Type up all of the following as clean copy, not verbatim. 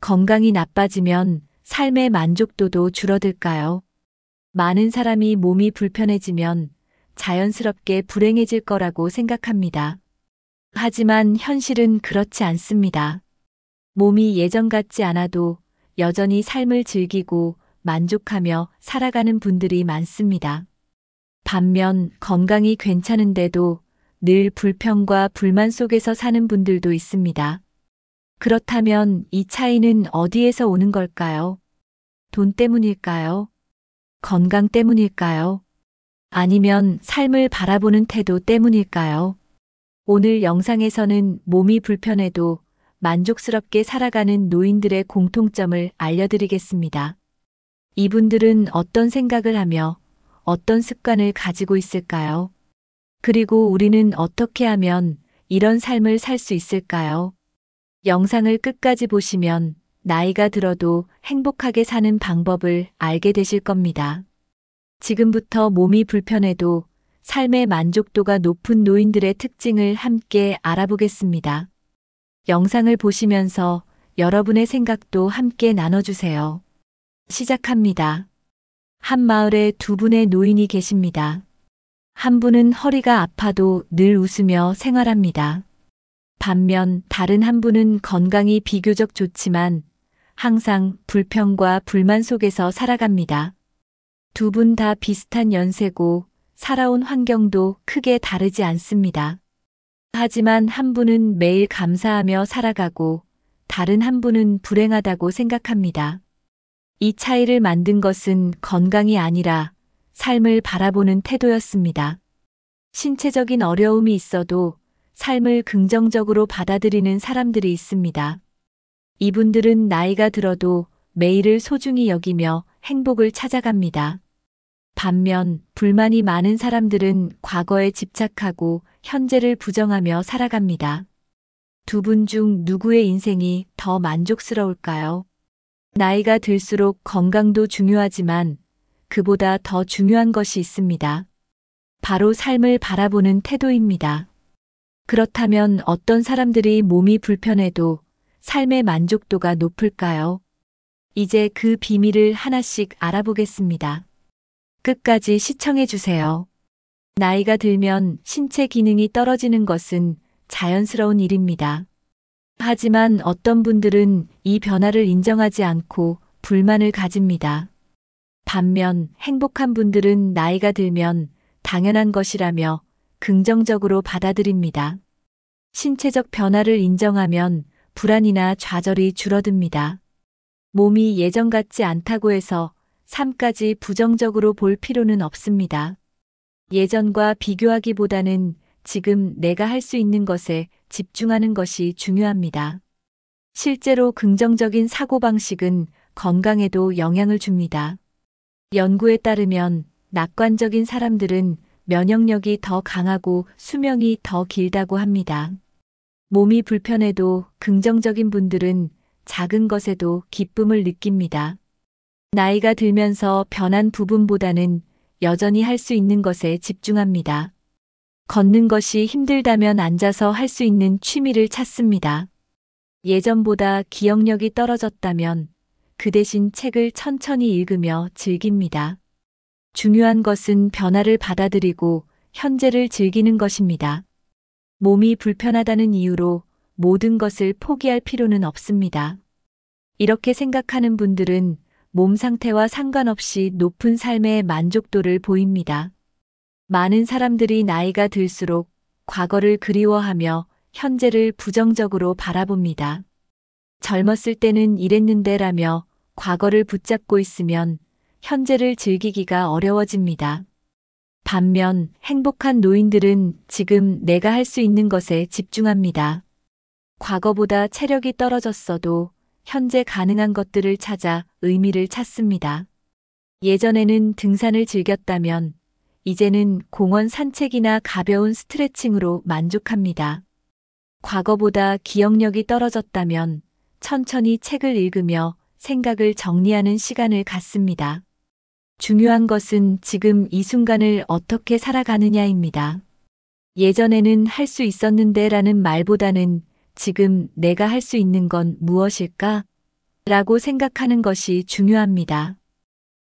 건강이 나빠지면 삶의 만족도도 줄어들까요? 많은 사람이 몸이 불편해지면 자연스럽게 불행해질 거라고 생각합니다. 하지만 현실은 그렇지 않습니다. 몸이 예전 같지 않아도 여전히 삶을 즐기고 만족하며 살아가는 분들이 많습니다. 반면 건강이 괜찮은데도 늘 불평과 불만 속에서 사는 분들도 있습니다. 그렇다면 이 차이는 어디에서 오는 걸까요? 돈 때문일까요? 건강 때문일까요? 아니면 삶을 바라보는 태도 때문일까요? 오늘 영상에서는 몸이 불편해도 만족스럽게 살아가는 노인들의 공통점을 알려드리겠습니다. 이분들은 어떤 생각을 하며 어떤 습관을 가지고 있을까요? 그리고 우리는 어떻게 하면 이런 삶을 살 수 있을까요? 영상을 끝까지 보시면 나이가 들어도 행복하게 사는 방법을 알게 되실 겁니다. 지금부터 몸이 불편해도 삶의 만족도가 높은 노인들의 특징을 함께 알아보겠습니다. 영상을 보시면서 여러분의 생각도 함께 나눠주세요. 시작합니다. 한 마을에 두 분의 노인이 계십니다. 한 분은 허리가 아파도 늘 웃으며 생활합니다. 반면 다른 한 분은 건강이 비교적 좋지만 항상 불평과 불만 속에서 살아갑니다. 두 분 다 비슷한 연세고 살아온 환경도 크게 다르지 않습니다. 하지만 한 분은 매일 감사하며 살아가고 다른 한 분은 불행하다고 생각합니다. 이 차이를 만든 것은 건강이 아니라 삶을 바라보는 태도였습니다. 신체적인 어려움이 있어도 삶을 긍정적으로 받아들이는 사람들이 있습니다. 이분들은 나이가 들어도 매일을 소중히 여기며 행복을 찾아갑니다. 반면 불만이 많은 사람들은 과거에 집착하고 현재를 부정하며 살아갑니다. 두 분 중 누구의 인생이 더 만족스러울까요? 나이가 들수록 건강도 중요하지만 그보다 더 중요한 것이 있습니다. 바로 삶을 바라보는 태도입니다. 그렇다면 어떤 사람들이 몸이 불편해도 삶의 만족도가 높을까요? 이제 그 비밀을 하나씩 알아보겠습니다. 끝까지 시청해 주세요. 나이가 들면 신체 기능이 떨어지는 것은 자연스러운 일입니다. 하지만 어떤 분들은 이 변화를 인정하지 않고 불만을 가집니다. 반면 행복한 분들은 나이가 들면 당연한 것이라며 긍정적으로 받아들입니다. 신체적 변화를 인정하면 불안이나 좌절이 줄어듭니다. 몸이 예전 같지 않다고 해서 삶까지 부정적으로 볼 필요는 없습니다. 예전과 비교하기보다는 지금 내가 할 수 있는 것에 집중하는 것이 중요합니다. 실제로 긍정적인 사고방식은 건강에도 영향을 줍니다. 연구에 따르면 낙관적인 사람들은 면역력이 더 강하고 수명이 더 길다고 합니다. 몸이 불편해도 긍정적인 분들은 작은 것에도 기쁨을 느낍니다. 나이가 들면서 변한 부분보다는 여전히 할 수 있는 것에 집중합니다. 걷는 것이 힘들다면 앉아서 할 수 있는 취미를 찾습니다. 예전보다 기억력이 떨어졌다면 그 대신 책을 천천히 읽으며 즐깁니다. 중요한 것은 변화를 받아들이고 현재를 즐기는 것입니다. 몸이 불편하다는 이유로 모든 것을 포기할 필요는 없습니다. 이렇게 생각하는 분들은 몸 상태와 상관없이 높은 삶의 만족도를 보입니다. 많은 사람들이 나이가 들수록 과거를 그리워하며 현재를 부정적으로 바라봅니다. 젊었을 때는 이랬는데라며 과거를 붙잡고 있으면 현재를 즐기기가 어려워집니다. 반면 행복한 노인들은 지금 내가 할 수 있는 것에 집중합니다. 과거보다 체력이 떨어졌어도 현재 가능한 것들을 찾아 의미를 찾습니다. 예전에는 등산을 즐겼다면 이제는 공원 산책이나 가벼운 스트레칭으로 만족합니다. 과거보다 기억력이 떨어졌다면 천천히 책을 읽으며 생각을 정리하는 시간을 갖습니다. 중요한 것은 지금 이 순간을 어떻게 살아가느냐입니다. 예전에는 할 수 있었는데 라는 말보다는 지금 내가 할 수 있는 건 무엇일까? 라고 생각하는 것이 중요합니다.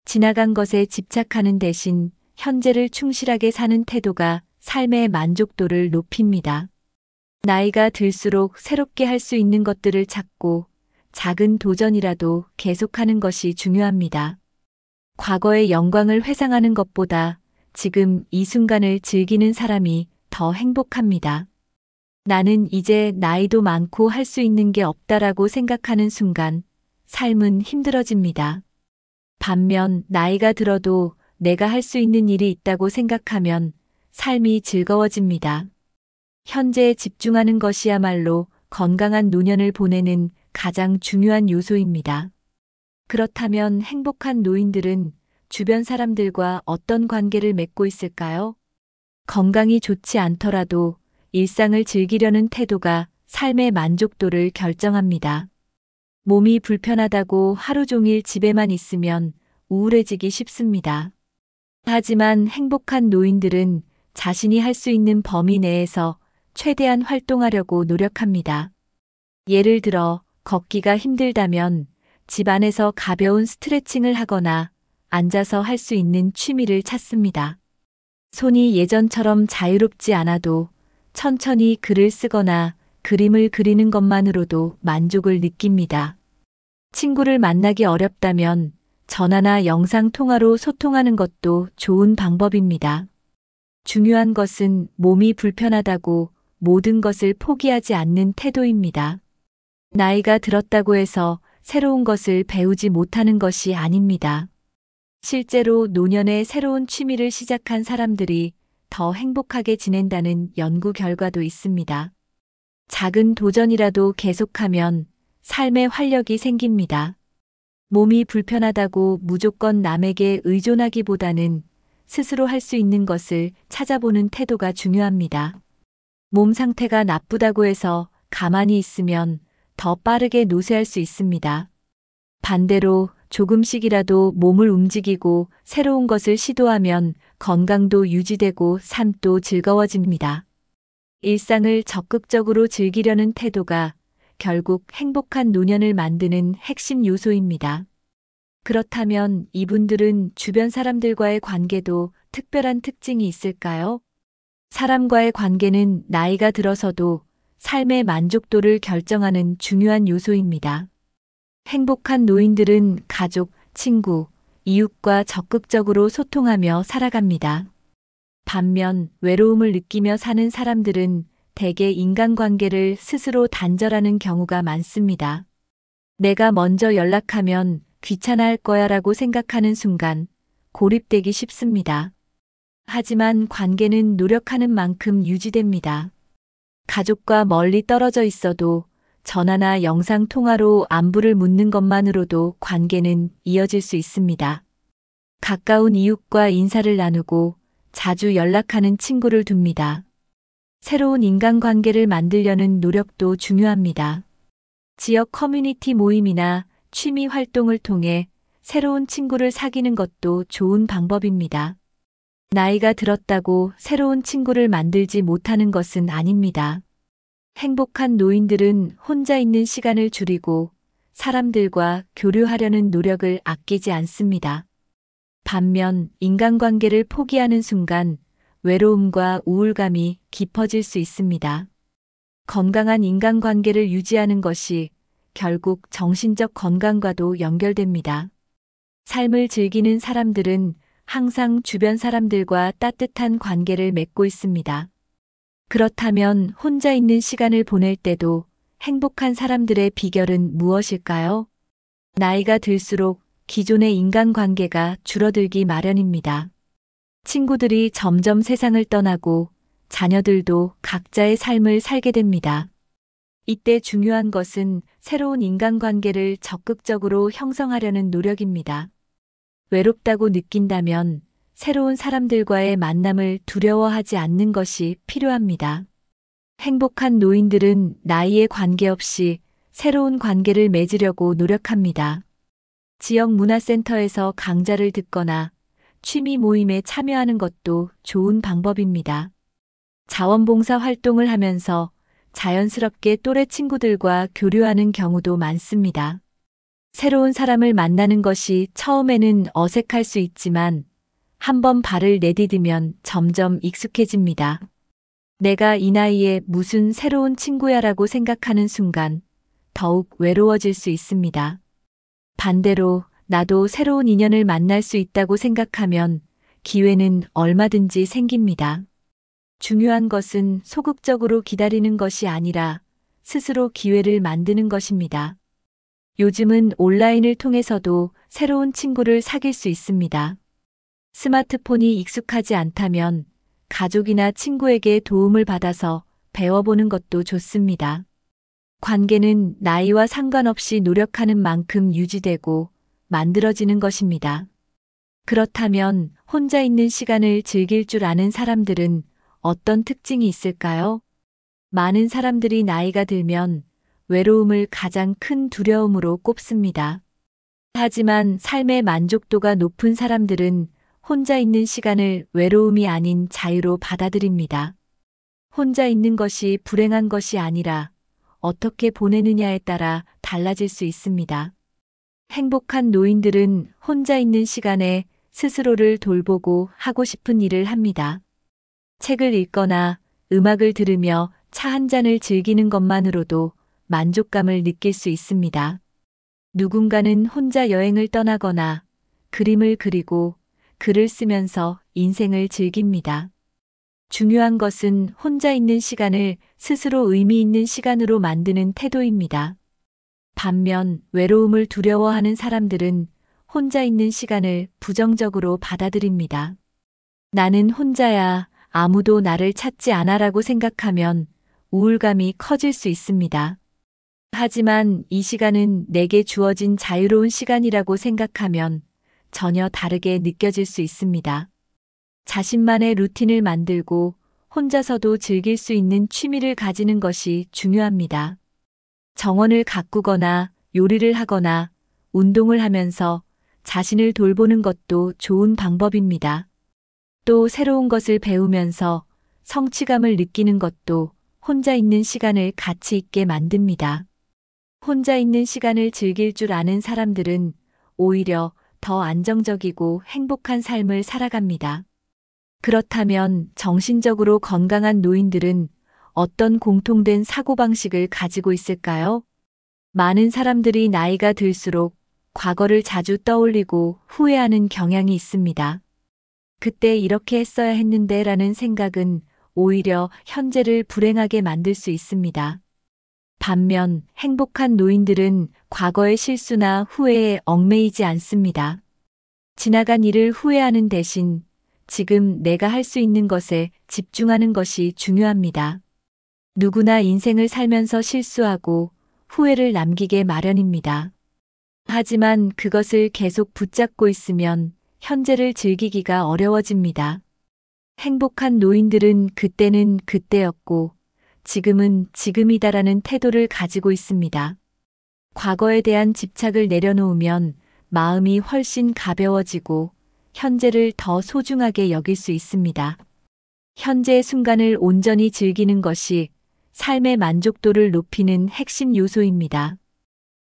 지나간 것에 집착하는 대신 현재를 충실하게 사는 태도가 삶의 만족도를 높입니다. 나이가 들수록 새롭게 할 수 있는 것들을 찾고 작은 도전이라도 계속하는 것이 중요합니다. 과거의 영광을 회상하는 것보다 지금 이 순간을 즐기는 사람이 더 행복합니다. 나는 이제 나이도 많고 할 수 있는 게 없다라고 생각하는 순간 삶은 힘들어집니다. 반면 나이가 들어도 내가 할 수 있는 일이 있다고 생각하면 삶이 즐거워집니다. 현재에 집중하는 것이야말로 건강한 노년을 보내는 가장 중요한 요소입니다. 그렇다면 행복한 노인들은 주변 사람들과 어떤 관계를 맺고 있을까요? 건강이 좋지 않더라도 일상을 즐기려는 태도가 삶의 만족도를 결정합니다. 몸이 불편하다고 하루 종일 집에만 있으면 우울해지기 쉽습니다. 하지만 행복한 노인들은 자신이 할 수 있는 범위 내에서 최대한 활동하려고 노력합니다. 예를 들어 걷기가 힘들다면 집 안에서 가벼운 스트레칭을 하거나 앉아서 할 수 있는 취미를 찾습니다. 손이 예전처럼 자유롭지 않아도 천천히 글을 쓰거나 그림을 그리는 것만으로도 만족을 느낍니다. 친구를 만나기 어렵다면 전화나 영상 통화로 소통하는 것도 좋은 방법입니다. 중요한 것은 몸이 불편하다고 모든 것을 포기하지 않는 태도입니다. 나이가 들었다고 해서 새로운 것을 배우지 못하는 것이 아닙니다. 실제로 노년에 새로운 취미를 시작한 사람들이 더 행복하게 지낸다는 연구 결과도 있습니다. 작은 도전이라도 계속하면 삶의 활력이 생깁니다. 몸이 불편하다고 무조건 남에게 의존하기보다는 스스로 할 수 있는 것을 찾아보는 태도가 중요합니다. 몸 상태가 나쁘다고 해서 가만히 있으면 더 빠르게 노쇠할 수 있습니다. 반대로 조금씩이라도 몸을 움직이고 새로운 것을 시도하면 건강도 유지되고 삶도 즐거워집니다. 일상을 적극적으로 즐기려는 태도가 결국 행복한 노년을 만드는 핵심 요소입니다. 그렇다면 이분들은 주변 사람들과의 관계도 특별한 특징이 있을까요? 사람과의 관계는 나이가 들어서도 삶의 만족도를 결정하는 중요한 요소입니다. 행복한 노인들은 가족, 친구, 이웃과 적극적으로 소통하며 살아갑니다. 반면 외로움을 느끼며 사는 사람들은 대개 인간관계를 스스로 단절하는 경우가 많습니다. 내가 먼저 연락하면 귀찮아할 거야라고 생각하는 순간 고립되기 쉽습니다. 하지만 관계는 노력하는 만큼 유지됩니다. 가족과 멀리 떨어져 있어도 전화나 영상 통화로 안부를 묻는 것만으로도 관계는 이어질 수 있습니다. 가까운 이웃과 인사를 나누고 자주 연락하는 친구를 둡니다. 새로운 인간관계를 만들려는 노력도 중요합니다. 지역 커뮤니티 모임이나 취미 활동을 통해 새로운 친구를 사귀는 것도 좋은 방법입니다. 나이가 들었다고 새로운 친구를 만들지 못하는 것은 아닙니다. 행복한 노인들은 혼자 있는 시간을 줄이고 사람들과 교류하려는 노력을 아끼지 않습니다. 반면 인간관계를 포기하는 순간 외로움과 우울감이 깊어질 수 있습니다. 건강한 인간관계를 유지하는 것이 결국 정신적 건강과도 연결됩니다. 삶을 즐기는 사람들은 항상 주변 사람들과 따뜻한 관계를 맺고 있습니다. 그렇다면 혼자 있는 시간을 보낼 때도 행복한 사람들의 비결은 무엇일까요? 나이가 들수록 기존의 인간관계가 줄어들기 마련입니다. 친구들이 점점 세상을 떠나고 자녀들도 각자의 삶을 살게 됩니다. 이때 중요한 것은 새로운 인간관계를 적극적으로 형성하려는 노력입니다. 외롭다고 느낀다면 새로운 사람들과의 만남을 두려워하지 않는 것이 필요합니다. 행복한 노인들은 나이에 관계없이 새로운 관계를 맺으려고 노력합니다. 지역 문화센터에서 강좌를 듣거나 취미 모임에 참여하는 것도 좋은 방법입니다. 자원봉사 활동을 하면서 자연스럽게 또래 친구들과 교류하는 경우도 많습니다. 새로운 사람을 만나는 것이 처음에는 어색할 수 있지만 한번 발을 내디디면 점점 익숙해집니다. 내가 이 나이에 무슨 새로운 친구야라고 생각하는 순간 더욱 외로워질 수 있습니다. 반대로 나도 새로운 인연을 만날 수 있다고 생각하면 기회는 얼마든지 생깁니다. 중요한 것은 소극적으로 기다리는 것이 아니라 스스로 기회를 만드는 것입니다. 요즘은 온라인을 통해서도 새로운 친구를 사귈 수 있습니다. 스마트폰이 익숙하지 않다면 가족이나 친구에게 도움을 받아서 배워보는 것도 좋습니다. 관계는 나이와 상관없이 노력하는 만큼 유지되고 만들어지는 것입니다. 그렇다면 혼자 있는 시간을 즐길 줄 아는 사람들은 어떤 특징이 있을까요? 많은 사람들이 나이가 들면 외로움을 가장 큰 두려움으로 꼽습니다. 하지만 삶의 만족도가 높은 사람들은 혼자 있는 시간을 외로움이 아닌 자유로 받아들입니다. 혼자 있는 것이 불행한 것이 아니라 어떻게 보내느냐에 따라 달라질 수 있습니다. 행복한 노인들은 혼자 있는 시간에 스스로를 돌보고 하고 싶은 일을 합니다. 책을 읽거나 음악을 들으며 차 한 잔을 즐기는 것만으로도 만족감을 느낄 수 있습니다. 누군가는 혼자 여행을 떠나거나 그림을 그리고 글을 쓰면서 인생을 즐깁니다. 중요한 것은 혼자 있는 시간을 스스로 의미 있는 시간으로 만드는 태도입니다. 반면 외로움을 두려워하는 사람들은 혼자 있는 시간을 부정적으로 받아들입니다. 나는 혼자야, 아무도 나를 찾지 않아라고 생각하면 우울감이 커질 수 있습니다. 하지만 이 시간은 내게 주어진 자유로운 시간이라고 생각하면 전혀 다르게 느껴질 수 있습니다. 자신만의 루틴을 만들고 혼자서도 즐길 수 있는 취미를 가지는 것이 중요합니다. 정원을 가꾸거나 요리를 하거나 운동을 하면서 자신을 돌보는 것도 좋은 방법입니다. 또 새로운 것을 배우면서 성취감을 느끼는 것도 혼자 있는 시간을 가치 있게 만듭니다. 혼자 있는 시간을 즐길 줄 아는 사람들은 오히려 더 안정적이고 행복한 삶을 살아갑니다. 그렇다면 정신적으로 건강한 노인들은 어떤 공통된 사고방식을 가지고 있을까요? 많은 사람들이 나이가 들수록 과거를 자주 떠올리고 후회하는 경향이 있습니다. 그때 이렇게 했어야 했는데 라는 생각은 오히려 현재를 불행하게 만들 수 있습니다. 반면 행복한 노인들은 과거의 실수나 후회에 얽매이지 않습니다. 지나간 일을 후회하는 대신 지금 내가 할 수 있는 것에 집중하는 것이 중요합니다. 누구나 인생을 살면서 실수하고 후회를 남기게 마련입니다. 하지만 그것을 계속 붙잡고 있으면 현재를 즐기기가 어려워집니다. 행복한 노인들은 그때는 그때였고 지금은 지금이다라는 태도를 가지고 있습니다. 과거에 대한 집착을 내려놓으면 마음이 훨씬 가벼워지고 현재를 더 소중하게 여길 수 있습니다. 현재의 순간을 온전히 즐기는 것이 삶의 만족도를 높이는 핵심 요소입니다.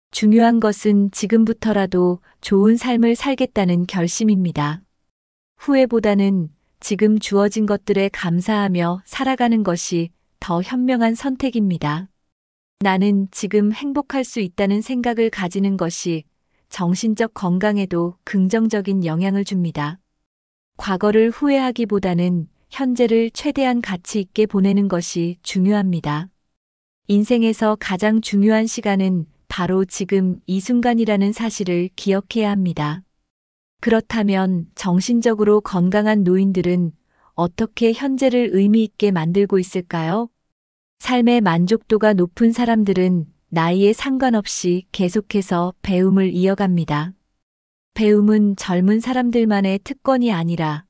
중요한 것은 지금부터라도 좋은 삶을 살겠다는 결심입니다. 후회보다는 지금 주어진 것들에 감사하며 살아가는 것이 더 현명한 선택입니다. 나는 지금 행복할 수 있다는 생각을 가지는 것이 정신적 건강에도 긍정적인 영향을 줍니다. 과거를 후회하기보다는 현재를 최대한 가치 있게 보내는 것이 중요합니다. 인생에서 가장 중요한 시간은 바로 지금 이 순간이라는 사실을 기억해야 합니다. 그렇다면 정신적으로 건강한 노인들은 어떻게 현재를 의미 있게 만들고 있을까요? 삶의 만족도가 높은 사람들은 나이에 상관없이 계속해서 배움을 이어갑니다. 배움은 젊은 사람들만의 특권이 아니라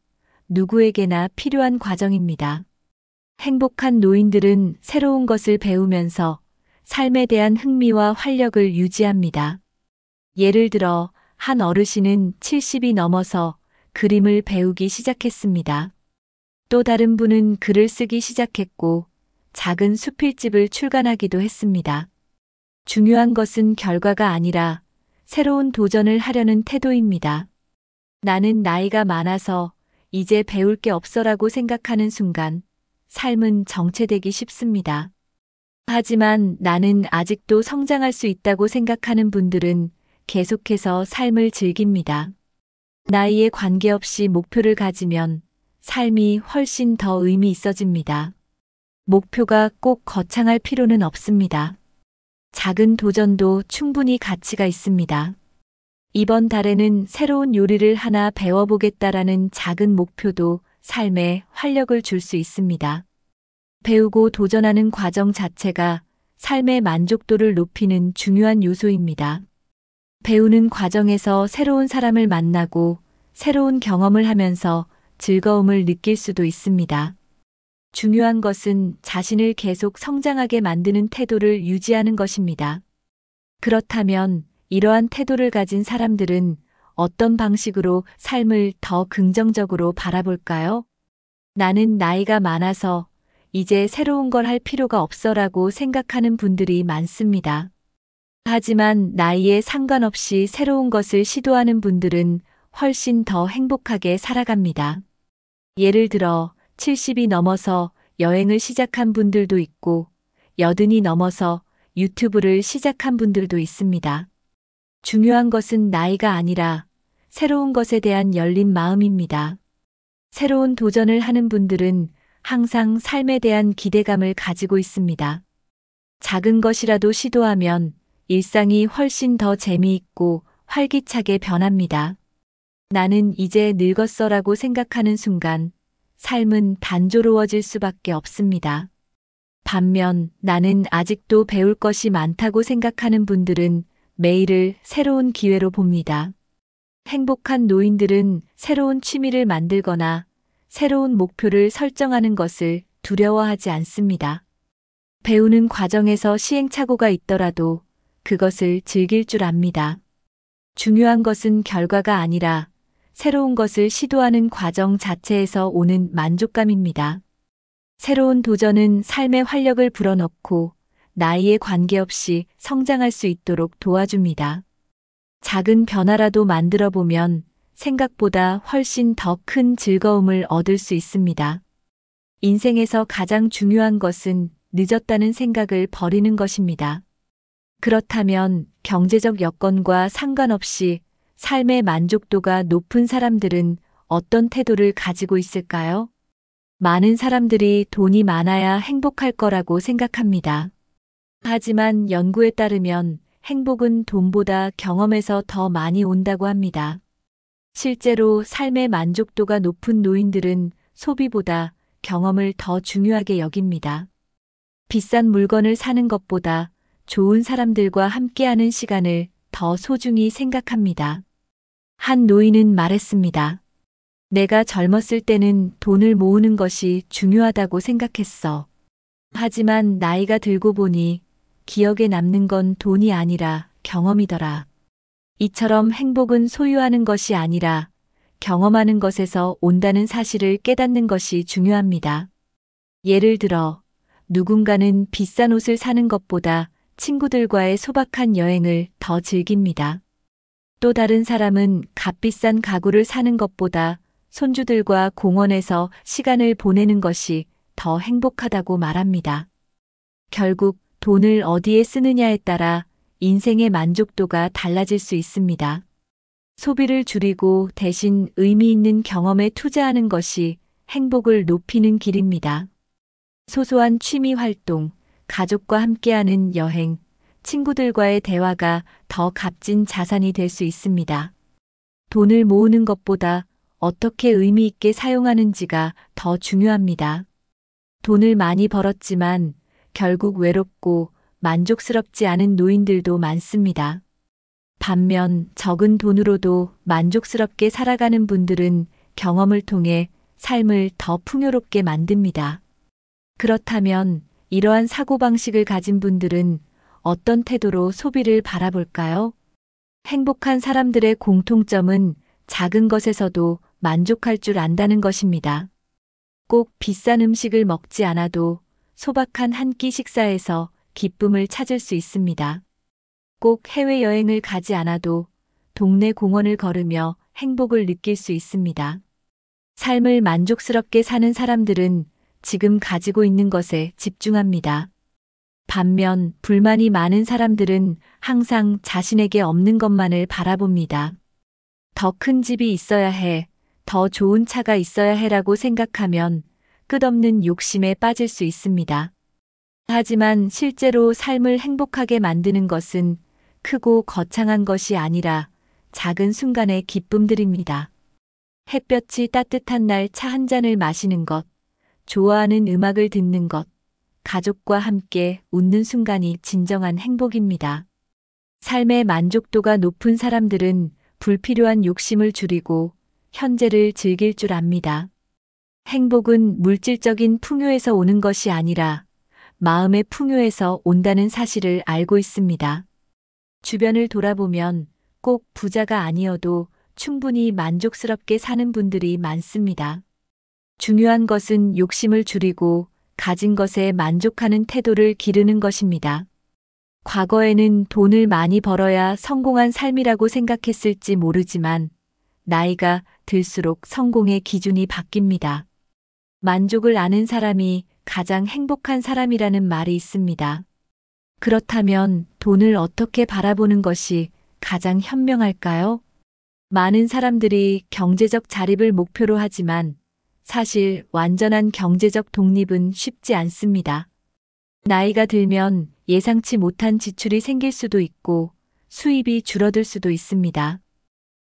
누구에게나 필요한 과정입니다. 행복한 노인들은 새로운 것을 배우면서 삶에 대한 흥미와 활력을 유지합니다. 예를 들어 한 어르신은 70이 넘어서 그림을 배우기 시작했습니다. 또 다른 분은 글을 쓰기 시작했고 작은 수필집을 출간하기도 했습니다. 중요한 것은 결과가 아니라 새로운 도전을 하려는 태도입니다. 나는 나이가 많아서 이제 배울 게 없어라고 생각하는 순간 삶은 정체되기 쉽습니다. 하지만 나는 아직도 성장할 수 있다고 생각하는 분들은 계속해서 삶을 즐깁니다. 나이에 관계없이 목표를 가지면 삶이 훨씬 더 의미 있어집니다. 목표가 꼭 거창할 필요는 없습니다. 작은 도전도 충분히 가치가 있습니다. 이번 달에는 새로운 요리를 하나 배워보겠다라는 작은 목표도 삶에 활력을 줄 수 있습니다. 배우고 도전하는 과정 자체가 삶의 만족도를 높이는 중요한 요소입니다. 배우는 과정에서 새로운 사람을 만나고 새로운 경험을 하면서 즐거움을 느낄 수도 있습니다. 중요한 것은 자신을 계속 성장하게 만드는 태도를 유지하는 것입니다. 그렇다면 이러한 태도를 가진 사람들은 어떤 방식으로 삶을 더 긍정적으로 바라볼까요? 나는 나이가 많아서 이제 새로운 걸 할 필요가 없어라고 생각하는 분들이 많습니다. 하지만 나이에 상관없이 새로운 것을 시도하는 분들은 훨씬 더 행복하게 살아갑니다. 예를 들어 70이 넘어서 여행을 시작한 분들도 있고 80이 넘어서 유튜브를 시작한 분들도 있습니다. 중요한 것은 나이가 아니라 새로운 것에 대한 열린 마음입니다. 새로운 도전을 하는 분들은 항상 삶에 대한 기대감을 가지고 있습니다. 작은 것이라도 시도하면 일상이 훨씬 더 재미있고 활기차게 변합니다. 나는 이제 늙었어라고 생각하는 순간 삶은 단조로워질 수밖에 없습니다. 반면 나는 아직도 배울 것이 많다고 생각하는 분들은 매일을 새로운 기회로 봅니다. 행복한 노인들은 새로운 취미를 만들거나 새로운 목표를 설정하는 것을 두려워하지 않습니다. 배우는 과정에서 시행착오가 있더라도 그것을 즐길 줄 압니다. 중요한 것은 결과가 아니라 새로운 것을 시도하는 과정 자체에서 오는 만족감입니다. 새로운 도전은 삶의 활력을 불어넣고 나이에 관계없이 성장할 수 있도록 도와줍니다. 작은 변화라도 만들어 보면 생각보다 훨씬 더 큰 즐거움을 얻을 수 있습니다. 인생에서 가장 중요한 것은 늦었다는 생각을 버리는 것입니다. 그렇다면 경제적 여건과 상관없이 삶의 만족도가 높은 사람들은 어떤 태도를 가지고 있을까요? 많은 사람들이 돈이 많아야 행복할 거라고 생각합니다. 하지만 연구에 따르면 행복은 돈보다 경험에서 더 많이 온다고 합니다. 실제로 삶의 만족도가 높은 노인들은 소비보다 경험을 더 중요하게 여깁니다. 비싼 물건을 사는 것보다 좋은 사람들과 함께하는 시간을 더 소중히 생각합니다. 한 노인은 말했습니다. 내가 젊었을 때는 돈을 모으는 것이 중요하다고 생각했어. 하지만 나이가 들고 보니 기억에 남는 건 돈이 아니라 경험이더라. 이처럼 행복은 소유하는 것이 아니라 경험하는 것에서 온다는 사실을 깨닫는 것이 중요합니다. 예를 들어 누군가는 비싼 옷을 사는 것보다 친구들과의 소박한 여행을 더 즐깁니다. 또 다른 사람은 값비싼 가구를 사는 것보다 손주들과 공원에서 시간을 보내는 것이 더 행복하다고 말합니다. 결국 돈을 어디에 쓰느냐에 따라 인생의 만족도가 달라질 수 있습니다. 소비를 줄이고 대신 의미 있는 경험에 투자하는 것이 행복을 높이는 길입니다. 소소한 취미 활동, 가족과 함께하는 여행, 친구들과의 대화가 더 값진 자산이 될 수 있습니다. 돈을 모으는 것보다 어떻게 의미 있게 사용하는지가 더 중요합니다. 돈을 많이 벌었지만 결국 외롭고 만족스럽지 않은 노인들도 많습니다. 반면 적은 돈으로도 만족스럽게 살아가는 분들은 경험을 통해 삶을 더 풍요롭게 만듭니다. 그렇다면 이러한 사고방식을 가진 분들은 어떤 태도로 소비를 바라볼까요? 행복한 사람들의 공통점은 작은 것에서도 만족할 줄 안다는 것입니다. 꼭 비싼 음식을 먹지 않아도 소박한 한 끼 식사에서 기쁨을 찾을 수 있습니다. 꼭 해외여행을 가지 않아도 동네 공원을 걸으며 행복을 느낄 수 있습니다. 삶을 만족스럽게 사는 사람들은 지금 가지고 있는 것에 집중합니다. 반면 불만이 많은 사람들은 항상 자신에게 없는 것만을 바라봅니다. 더 큰 집이 있어야 해, 더 좋은 차가 있어야 해라고 생각하면 끝없는 욕심에 빠질 수 있습니다. 하지만 실제로 삶을 행복하게 만드는 것은 크고 거창한 것이 아니라 작은 순간의 기쁨들입니다. 햇볕이 따뜻한 날 차 한 잔을 마시는 것, 좋아하는 음악을 듣는 것, 가족과 함께 웃는 순간이 진정한 행복입니다. 삶의 만족도가 높은 사람들은 불필요한 욕심을 줄이고 현재를 즐길 줄 압니다. 행복은 물질적인 풍요에서 오는 것이 아니라 마음의 풍요에서 온다는 사실을 알고 있습니다. 주변을 돌아보면 꼭 부자가 아니어도 충분히 만족스럽게 사는 분들이 많습니다. 중요한 것은 욕심을 줄이고 가진 것에 만족하는 태도를 기르는 것입니다. 과거에는 돈을 많이 벌어야 성공한 삶이라고 생각했을지 모르지만 나이가 들수록 성공의 기준이 바뀝니다. 만족을 아는 사람이 가장 행복한 사람이라는 말이 있습니다. 그렇다면 돈을 어떻게 바라보는 것이 가장 현명할까요? 많은 사람들이 경제적 자립을 목표로 하지만 사실 완전한 경제적 독립은 쉽지 않습니다. 나이가 들면 예상치 못한 지출이 생길 수도 있고 수입이 줄어들 수도 있습니다.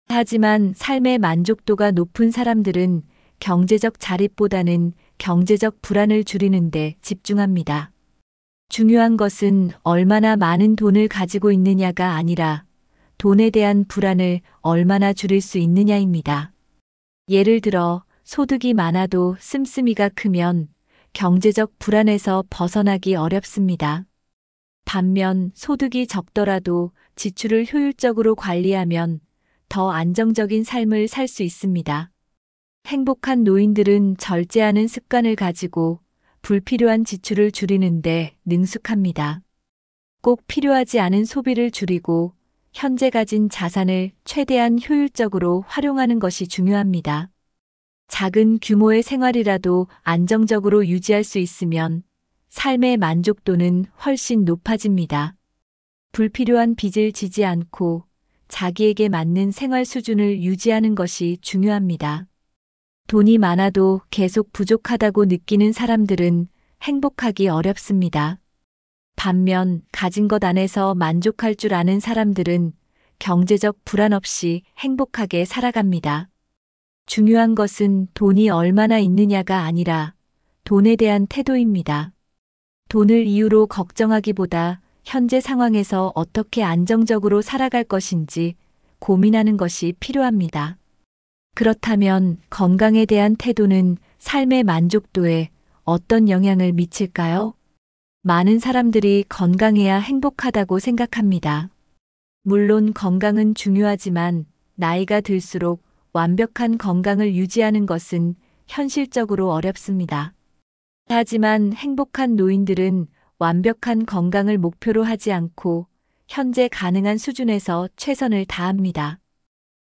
하지만 삶의 만족도가 높은 사람들은 경제적 자립보다는 경제적 불안을 줄이는 데 집중합니다. 중요한 것은 얼마나 많은 돈을 가지고 있느냐가 아니라 돈에 대한 불안을 얼마나 줄일 수 있느냐입니다. 예를 들어 소득이 많아도 씀씀이가 크면 경제적 불안에서 벗어나기 어렵습니다. 반면 소득이 적더라도 지출을 효율적으로 관리하면 더 안정적인 삶을 살 수 있습니다. 행복한 노인들은 절제하는 습관을 가지고 불필요한 지출을 줄이는데 능숙합니다. 꼭 필요하지 않은 소비를 줄이고 현재 가진 자산을 최대한 효율적으로 활용하는 것이 중요합니다. 작은 규모의 생활이라도 안정적으로 유지할 수 있으면 삶의 만족도는 훨씬 높아집니다. 불필요한 빚을 지지 않고 자기에게 맞는 생활 수준을 유지하는 것이 중요합니다. 돈이 많아도 계속 부족하다고 느끼는 사람들은 행복하기 어렵습니다. 반면 가진 것 안에서 만족할 줄 아는 사람들은 경제적 불안 없이 행복하게 살아갑니다. 중요한 것은 돈이 얼마나 있느냐가 아니라 돈에 대한 태도입니다. 돈을 이유로 걱정하기보다 현재 상황에서 어떻게 안정적으로 살아갈 것인지 고민하는 것이 필요합니다. 그렇다면 건강에 대한 태도는 삶의 만족도에 어떤 영향을 미칠까요? 많은 사람들이 건강해야 행복하다고 생각합니다. 물론 건강은 중요하지만 나이가 들수록 완벽한 건강을 유지하는 것은 현실적으로 어렵습니다. 하지만 행복한 노인들은 완벽한 건강을 목표로 하지 않고 현재 가능한 수준에서 최선을 다합니다.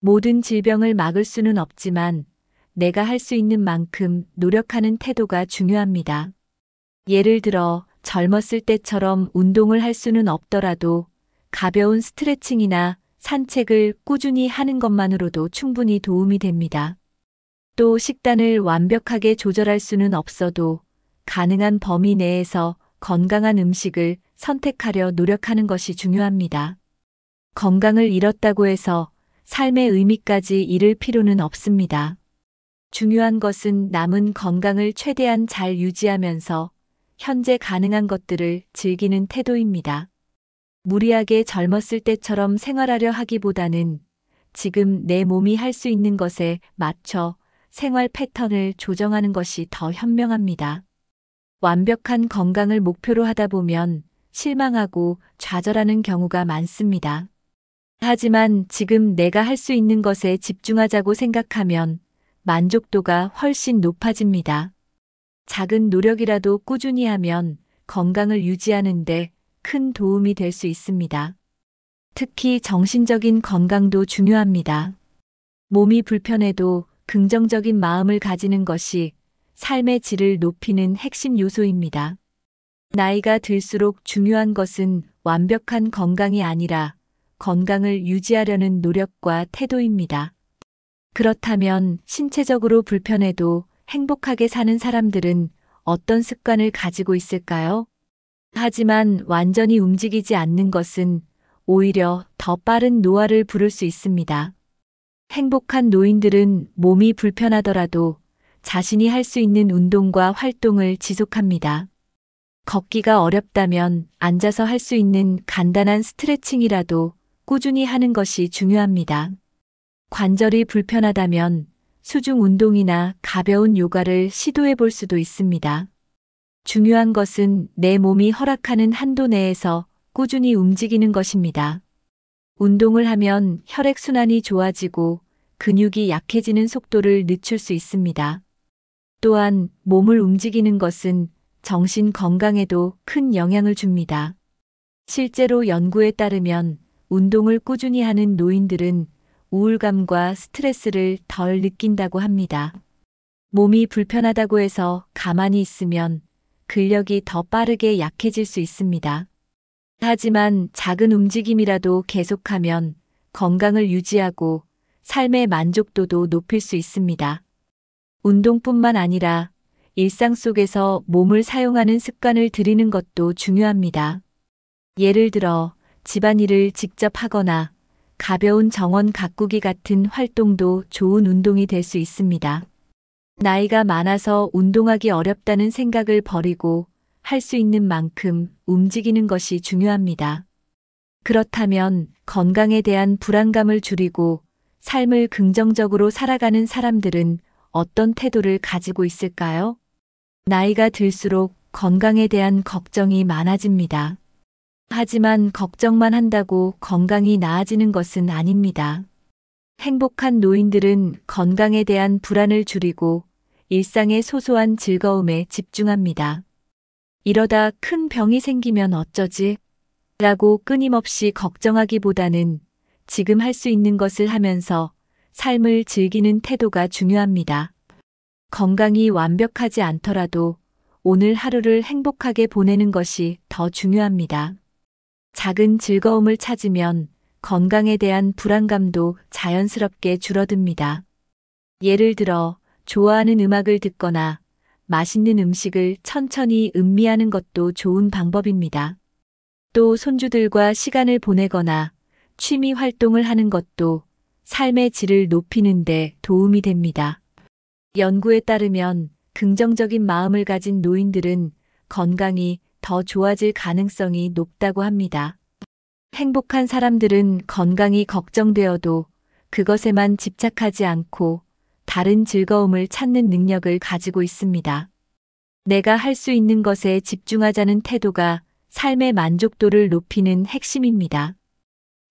모든 질병을 막을 수는 없지만 내가 할 수 있는 만큼 노력하는 태도가 중요합니다. 예를 들어 젊었을 때처럼 운동을 할 수는 없더라도 가벼운 스트레칭이나 산책을 꾸준히 하는 것만으로도 충분히 도움이 됩니다. 또 식단을 완벽하게 조절할 수는 없어도 가능한 범위 내에서 건강한 음식을 선택하려 노력하는 것이 중요합니다. 건강을 잃었다고 해서 삶의 의미까지 잃을 필요는 없습니다. 중요한 것은 남은 건강을 최대한 잘 유지하면서 현재 가능한 것들을 즐기는 태도입니다. 무리하게 젊었을 때처럼 생활하려 하기보다는 지금 내 몸이 할 수 있는 것에 맞춰 생활 패턴을 조정하는 것이 더 현명합니다. 완벽한 건강을 목표로 하다 보면 실망하고 좌절하는 경우가 많습니다. 하지만 지금 내가 할 수 있는 것에 집중하자고 생각하면 만족도가 훨씬 높아집니다. 작은 노력이라도 꾸준히 하면 건강을 유지하는 데 큰 도움이 될 수 있습니다. 특히 정신적인 건강도 중요합니다. 몸이 불편해도 긍정적인 마음을 가지는 것이 삶의 질을 높이는 핵심 요소입니다. 나이가 들수록 중요한 것은 완벽한 건강이 아니라 건강을 유지하려는 노력과 태도입니다. 그렇다면 신체적으로 불편해도 행복하게 사는 사람들은 어떤 습관을 가지고 있을까요? 하지만 완전히 움직이지 않는 것은 오히려 더 빠른 노화를 부를 수 있습니다. 행복한 노인들은 몸이 불편하더라도 자신이 할 수 있는 운동과 활동을 지속합니다. 걷기가 어렵다면 앉아서 할 수 있는 간단한 스트레칭이라도 꾸준히 하는 것이 중요합니다. 관절이 불편하다면 수중 운동이나 가벼운 요가를 시도해 볼 수도 있습니다. 중요한 것은 내 몸이 허락하는 한도 내에서 꾸준히 움직이는 것입니다. 운동을 하면 혈액순환이 좋아지고 근육이 약해지는 속도를 늦출 수 있습니다. 또한 몸을 움직이는 것은 정신 건강에도 큰 영향을 줍니다. 실제로 연구에 따르면 운동을 꾸준히 하는 노인들은 우울감과 스트레스를 덜 느낀다고 합니다. 몸이 불편하다고 해서 가만히 있으면 근력이 더 빠르게 약해질 수 있습니다. 하지만 작은 움직임이라도 계속하면 건강을 유지하고 삶의 만족도도 높일 수 있습니다. 운동뿐만 아니라 일상 속에서 몸을 사용하는 습관을 들이는 것도 중요합니다. 예를 들어 집안일을 직접 하거나 가벼운 정원 가꾸기 같은 활동도 좋은 운동이 될 수 있습니다. 나이가 많아서 운동하기 어렵다는 생각을 버리고 할 수 있는 만큼 움직이는 것이 중요합니다. 그렇다면 건강에 대한 불안감을 줄이고 삶을 긍정적으로 살아가는 사람들은 어떤 태도를 가지고 있을까요? 나이가 들수록 건강에 대한 걱정이 많아집니다. 하지만 걱정만 한다고 건강이 나아지는 것은 아닙니다. 행복한 노인들은 건강에 대한 불안을 줄이고 일상의 소소한 즐거움에 집중합니다. 이러다 큰 병이 생기면 어쩌지? 라고 끊임없이 걱정하기보다는 지금 할 수 있는 것을 하면서 삶을 즐기는 태도가 중요합니다. 건강이 완벽하지 않더라도 오늘 하루를 행복하게 보내는 것이 더 중요합니다. 작은 즐거움을 찾으면 건강에 대한 불안감도 자연스럽게 줄어듭니다. 예를 들어 좋아하는 음악을 듣거나 맛있는 음식을 천천히 음미하는 것도 좋은 방법입니다. 또 손주들과 시간을 보내거나 취미 활동을 하는 것도 삶의 질을 높이는 데 도움이 됩니다. 연구에 따르면 긍정적인 마음을 가진 노인들은 건강이 더 좋아질 가능성이 높다고 합니다. 행복한 사람들은 건강이 걱정되어도 그것에만 집착하지 않고 다른 즐거움을 찾는 능력을 가지고 있습니다. 내가 할 수 있는 것에 집중하자는 태도가 삶의 만족도를 높이는 핵심입니다.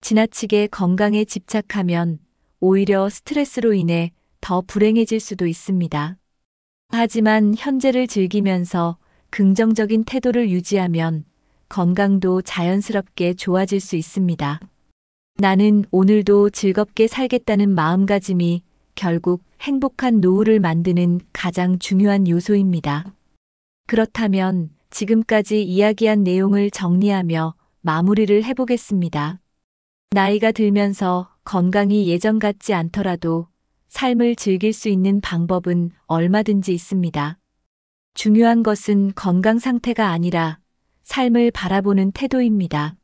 지나치게 건강에 집착하면 오히려 스트레스로 인해 더 불행해질 수도 있습니다. 하지만 현재를 즐기면서 긍정적인 태도를 유지하면 건강도 자연스럽게 좋아질 수 있습니다. 나는 오늘도 즐겁게 살겠다는 마음가짐이 결국 행복한 노후를 만드는 가장 중요한 요소입니다. 그렇다면 지금까지 이야기한 내용을 정리하며 마무리를 해보겠습니다. 나이가 들면서 건강이 예전 같지 않더라도 삶을 즐길 수 있는 방법은 얼마든지 있습니다. 중요한 것은 건강 상태가 아니라 삶을 바라보는 태도입니다.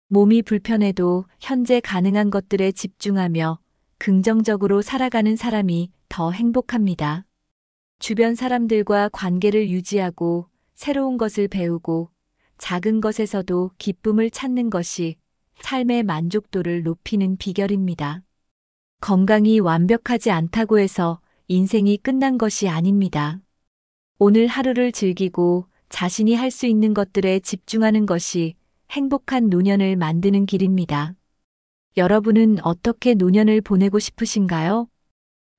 몸이 불편해도 현재 가능한 것들에 집중하며 긍정적으로 살아가는 사람이 더 행복합니다. 주변 사람들과 관계를 유지하고 새로운 것을 배우고 작은 것에서도 기쁨을 찾는 것이 삶의 만족도를 높이는 비결입니다. 건강이 완벽하지 않다고 해서 인생이 끝난 것이 아닙니다. 오늘 하루를 즐기고 자신이 할 수 있는 것들에 집중하는 것이 행복한 노년을 만드는 길입니다. 여러분은 어떻게 노년을 보내고 싶으신가요?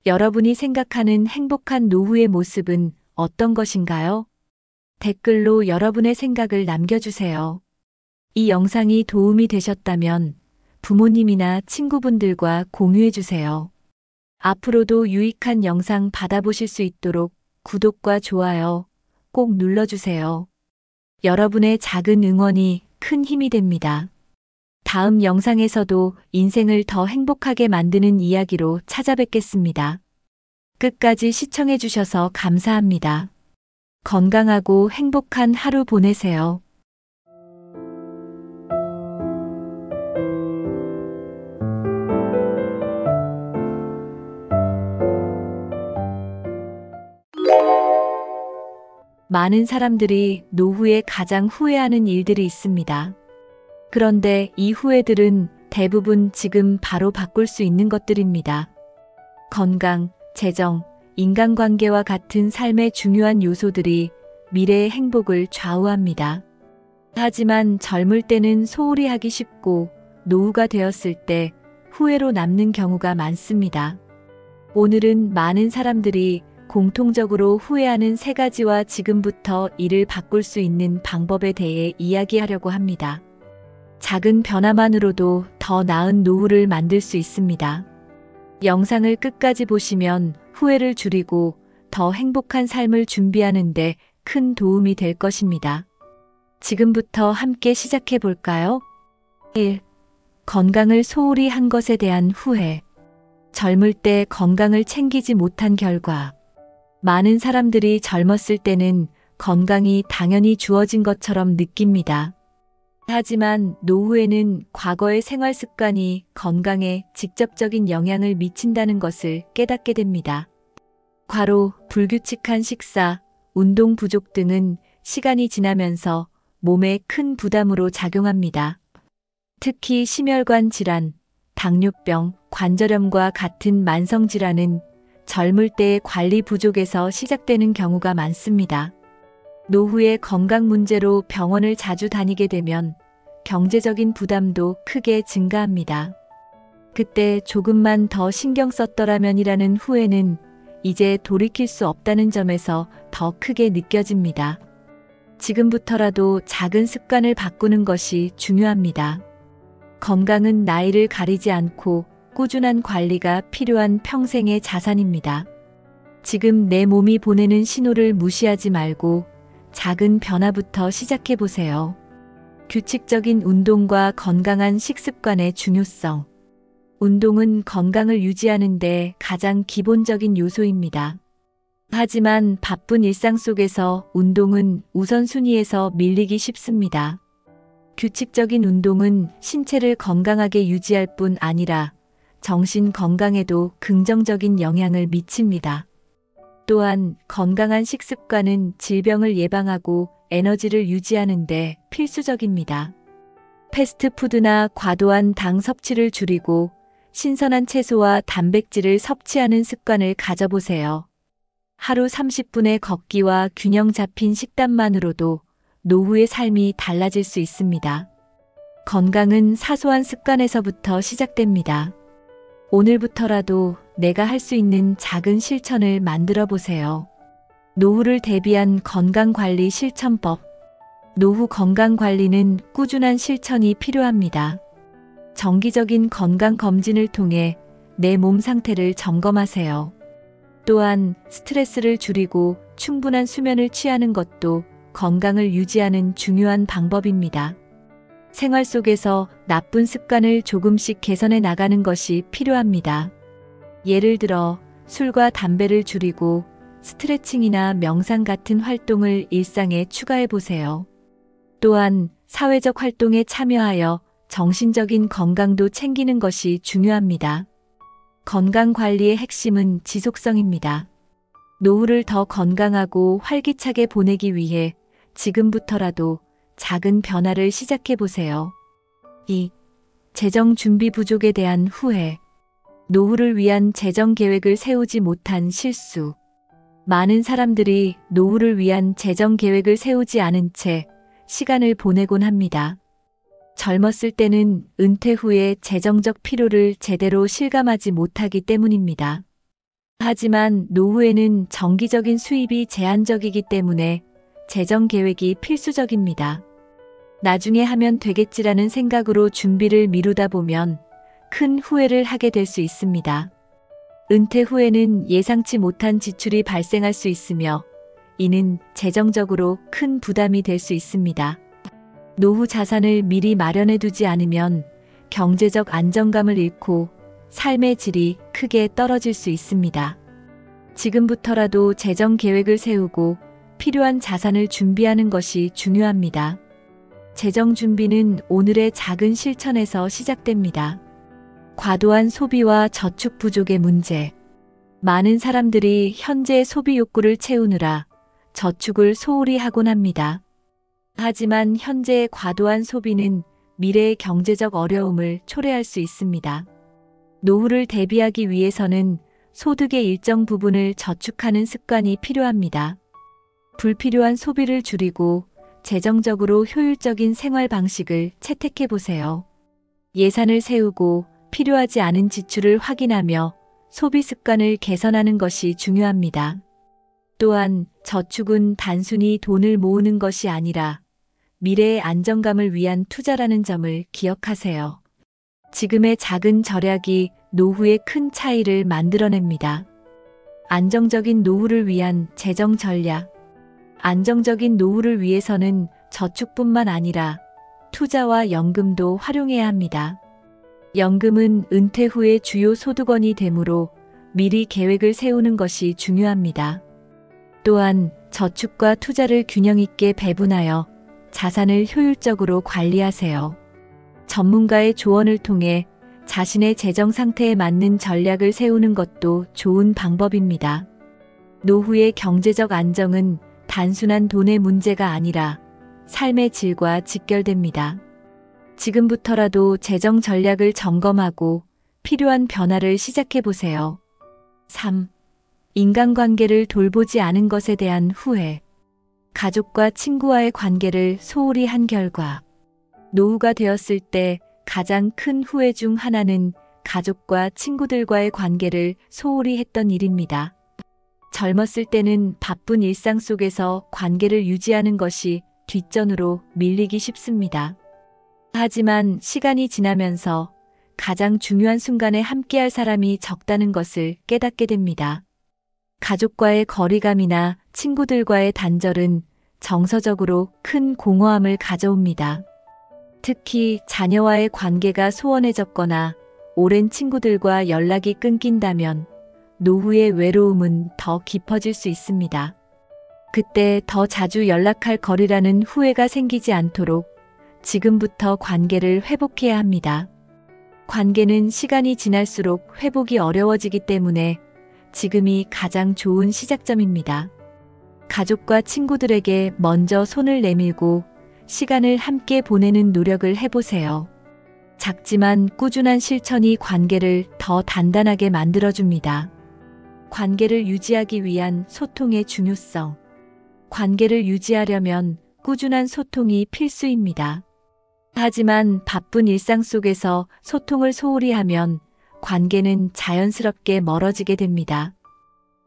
여러분이 생각하는 행복한 노후의 모습은 어떤 것인가요? 댓글로 여러분의 생각을 남겨주세요. 이 영상이 도움이 되셨다면 부모님이나 친구분들과 공유해 주세요. 앞으로도 유익한 영상 받아보실 수 있도록 구독과 좋아요 꼭 눌러주세요. 여러분의 작은 응원이 큰 힘이 됩니다. 다음 영상에서도 인생을 더 행복하게 만드는 이야기로 찾아뵙겠습니다. 끝까지 시청해 주셔서 감사합니다. 건강하고 행복한 하루 보내세요. 많은 사람들이 노후에 가장 후회하는 일들이 있습니다. 그런데 이 후회들은 대부분 지금 바로 바꿀 수 있는 것들입니다. 건강, 재정, 인간관계와 같은 삶의 중요한 요소들이 미래의 행복을 좌우합니다. 하지만 젊을 때는 소홀히 하기 쉽고 노후가 되었을 때 후회로 남는 경우가 많습니다. 오늘은 많은 사람들이 공통적으로 후회하는 3가지와 지금부터 이를 바꿀 수 있는 방법에 대해 이야기하려고 합니다. 작은 변화만으로도 더 나은 노후를 만들 수 있습니다. 영상을 끝까지 보시면 후회를 줄이고 더 행복한 삶을 준비하는 데 큰 도움이 될 것입니다. 지금부터 함께 시작해 볼까요? 1. 건강을 소홀히 한 것에 대한 후회. 젊을 때 건강을 챙기지 못한 결과. 많은 사람들이 젊었을 때는 건강이 당연히 주어진 것처럼 느낍니다. 하지만 노후에는 과거의 생활 습관이 건강에 직접적인 영향을 미친다는 것을 깨닫게 됩니다. 과로, 불규칙한 식사, 운동 부족 등은 시간이 지나면서 몸에 큰 부담으로 작용합니다. 특히 심혈관 질환, 당뇨병, 관절염과 같은 만성 질환은 젊을 때의 관리 부족에서 시작되는 경우가 많습니다. 노후에 건강 문제로 병원을 자주 다니게 되면 경제적인 부담도 크게 증가합니다. 그때 조금만 더 신경 썼더라면이라는 후회는 이제 돌이킬 수 없다는 점에서 더 크게 느껴집니다. 지금부터라도 작은 습관을 바꾸는 것이 중요합니다. 건강은 나이를 가리지 않고 꾸준한 관리가 필요한 평생의 자산입니다. 지금 내 몸이 보내는 신호를 무시하지 말고 작은 변화부터 시작해 보세요. 규칙적인 운동과 건강한 식습관의 중요성. 운동은 건강을 유지하는 데 가장 기본적인 요소입니다. 하지만 바쁜 일상 속에서 운동은 우선순위에서 밀리기 쉽습니다. 규칙적인 운동은 신체를 건강하게 유지할 뿐 아니라 정신 건강에도 긍정적인 영향을 미칩니다. 또한 건강한 식습관은 질병을 예방하고 에너지를 유지하는 데 필수적입니다. 패스트푸드나 과도한 당 섭취를 줄이고 신선한 채소와 단백질을 섭취하는 습관을 가져보세요. 하루 30분의 걷기와 균형 잡힌 식단만으로도 노후의 삶이 달라질 수 있습니다. 건강은 사소한 습관에서부터 시작됩니다. 오늘부터라도 내가 할 수 있는 작은 실천을 만들어 보세요. 노후를 대비한 건강관리 실천법. 노후 건강관리는 꾸준한 실천이 필요합니다. 정기적인 건강검진을 통해 내 몸 상태를 점검하세요. 또한 스트레스를 줄이고 충분한 수면을 취하는 것도 건강을 유지하는 중요한 방법입니다. 생활 속에서 나쁜 습관을 조금씩 개선해 나가는 것이 필요합니다. 예를 들어 술과 담배를 줄이고 스트레칭이나 명상 같은 활동을 일상에 추가해 보세요. 또한 사회적 활동에 참여하여 정신적인 건강도 챙기는 것이 중요합니다. 건강관리의 핵심은 지속성입니다. 노후를 더 건강하고 활기차게 보내기 위해 지금부터라도 작은 변화를 시작해 보세요. 2. 재정 준비 부족에 대한 후회. 노후를 위한 재정 계획을 세우지 못한 실수. 많은 사람들이 노후를 위한 재정 계획을 세우지 않은 채 시간을 보내곤 합니다. 젊었을 때는 은퇴 후에 재정적 필요를 제대로 실감하지 못하기 때문입니다. 하지만 노후에는 정기적인 수입이 제한적이기 때문에 재정 계획이 필수적입니다. 나중에 하면 되겠지라는 생각으로 준비를 미루다 보면 큰 후회를 하게 될 수 있습니다. 은퇴 후에는 예상치 못한 지출이 발생할 수 있으며 이는 재정적으로 큰 부담이 될 수 있습니다. 노후 자산을 미리 마련해 두지 않으면 경제적 안정감을 잃고 삶의 질이 크게 떨어질 수 있습니다. 지금부터라도 재정 계획을 세우고 필요한 자산을 준비하는 것이 중요합니다. 재정 준비는 오늘의 작은 실천에서 시작됩니다. 과도한 소비와 저축 부족의 문제. 많은 사람들이 현재의 소비 욕구를 채우느라 저축을 소홀히 하곤 합니다. 하지만 현재의 과도한 소비는 미래의 경제적 어려움을 초래할 수 있습니다. 노후를 대비하기 위해서는 소득의 일정 부분을 저축하는 습관이 필요합니다. 불필요한 소비를 줄이고 재정적으로 효율적인 생활 방식을 채택해 보세요. 예산을 세우고 필요하지 않은 지출을 확인하며 소비 습관을 개선하는 것이 중요합니다. 또한 저축은 단순히 돈을 모으는 것이 아니라 미래의 안정감을 위한 투자라는 점을 기억하세요. 지금의 작은 절약이 노후에 큰 차이를 만들어냅니다. 안정적인 노후를 위한 재정 전략. 안정적인 노후를 위해서는 저축뿐만 아니라 투자와 연금도 활용해야 합니다. 연금은 은퇴 후의 주요 소득원이 되므로 미리 계획을 세우는 것이 중요합니다. 또한 저축과 투자를 균형 있게 배분하여 자산을 효율적으로 관리하세요. 전문가의 조언을 통해 자신의 재정 상태에 맞는 전략을 세우는 것도 좋은 방법입니다. 노후의 경제적 안정은 단순한 돈의 문제가 아니라 삶의 질과 직결됩니다. 지금부터라도 재정 전략을 점검하고 필요한 변화를 시작해 보세요. 3. 인간관계를 돌보지 않은 것에 대한 후회. 가족과 친구와의 관계를 소홀히 한 결과 노후가 되었을 때 가장 큰 후회 중 하나는 가족과 친구들과의 관계를 소홀히 했던 일입니다. 젊었을 때는 바쁜 일상 속에서 관계를 유지하는 것이 뒷전으로 밀리기 쉽습니다. 하지만 시간이 지나면서 가장 중요한 순간에 함께할 사람이 적다는 것을 깨닫게 됩니다. 가족과의 거리감이나 친구들과의 단절은 정서적으로 큰 공허함을 가져옵니다. 특히 자녀와의 관계가 소원해졌거나 오랜 친구들과 연락이 끊긴다면 노후의 외로움은 더 깊어질 수 있습니다. 그때 더 자주 연락할 거리라는 후회가 생기지 않도록 지금부터 관계를 회복해야 합니다. 관계는 시간이 지날수록 회복이 어려워지기 때문에 지금이 가장 좋은 시작점입니다. 가족과 친구들에게 먼저 손을 내밀고 시간을 함께 보내는 노력을 해보세요. 작지만 꾸준한 실천이 관계를 더 단단하게 만들어줍니다. 관계를 유지하기 위한 소통의 중요성. 관계를 유지하려면 꾸준한 소통이 필수입니다. 하지만 바쁜 일상 속에서 소통을 소홀히 하면 관계는 자연스럽게 멀어지게 됩니다.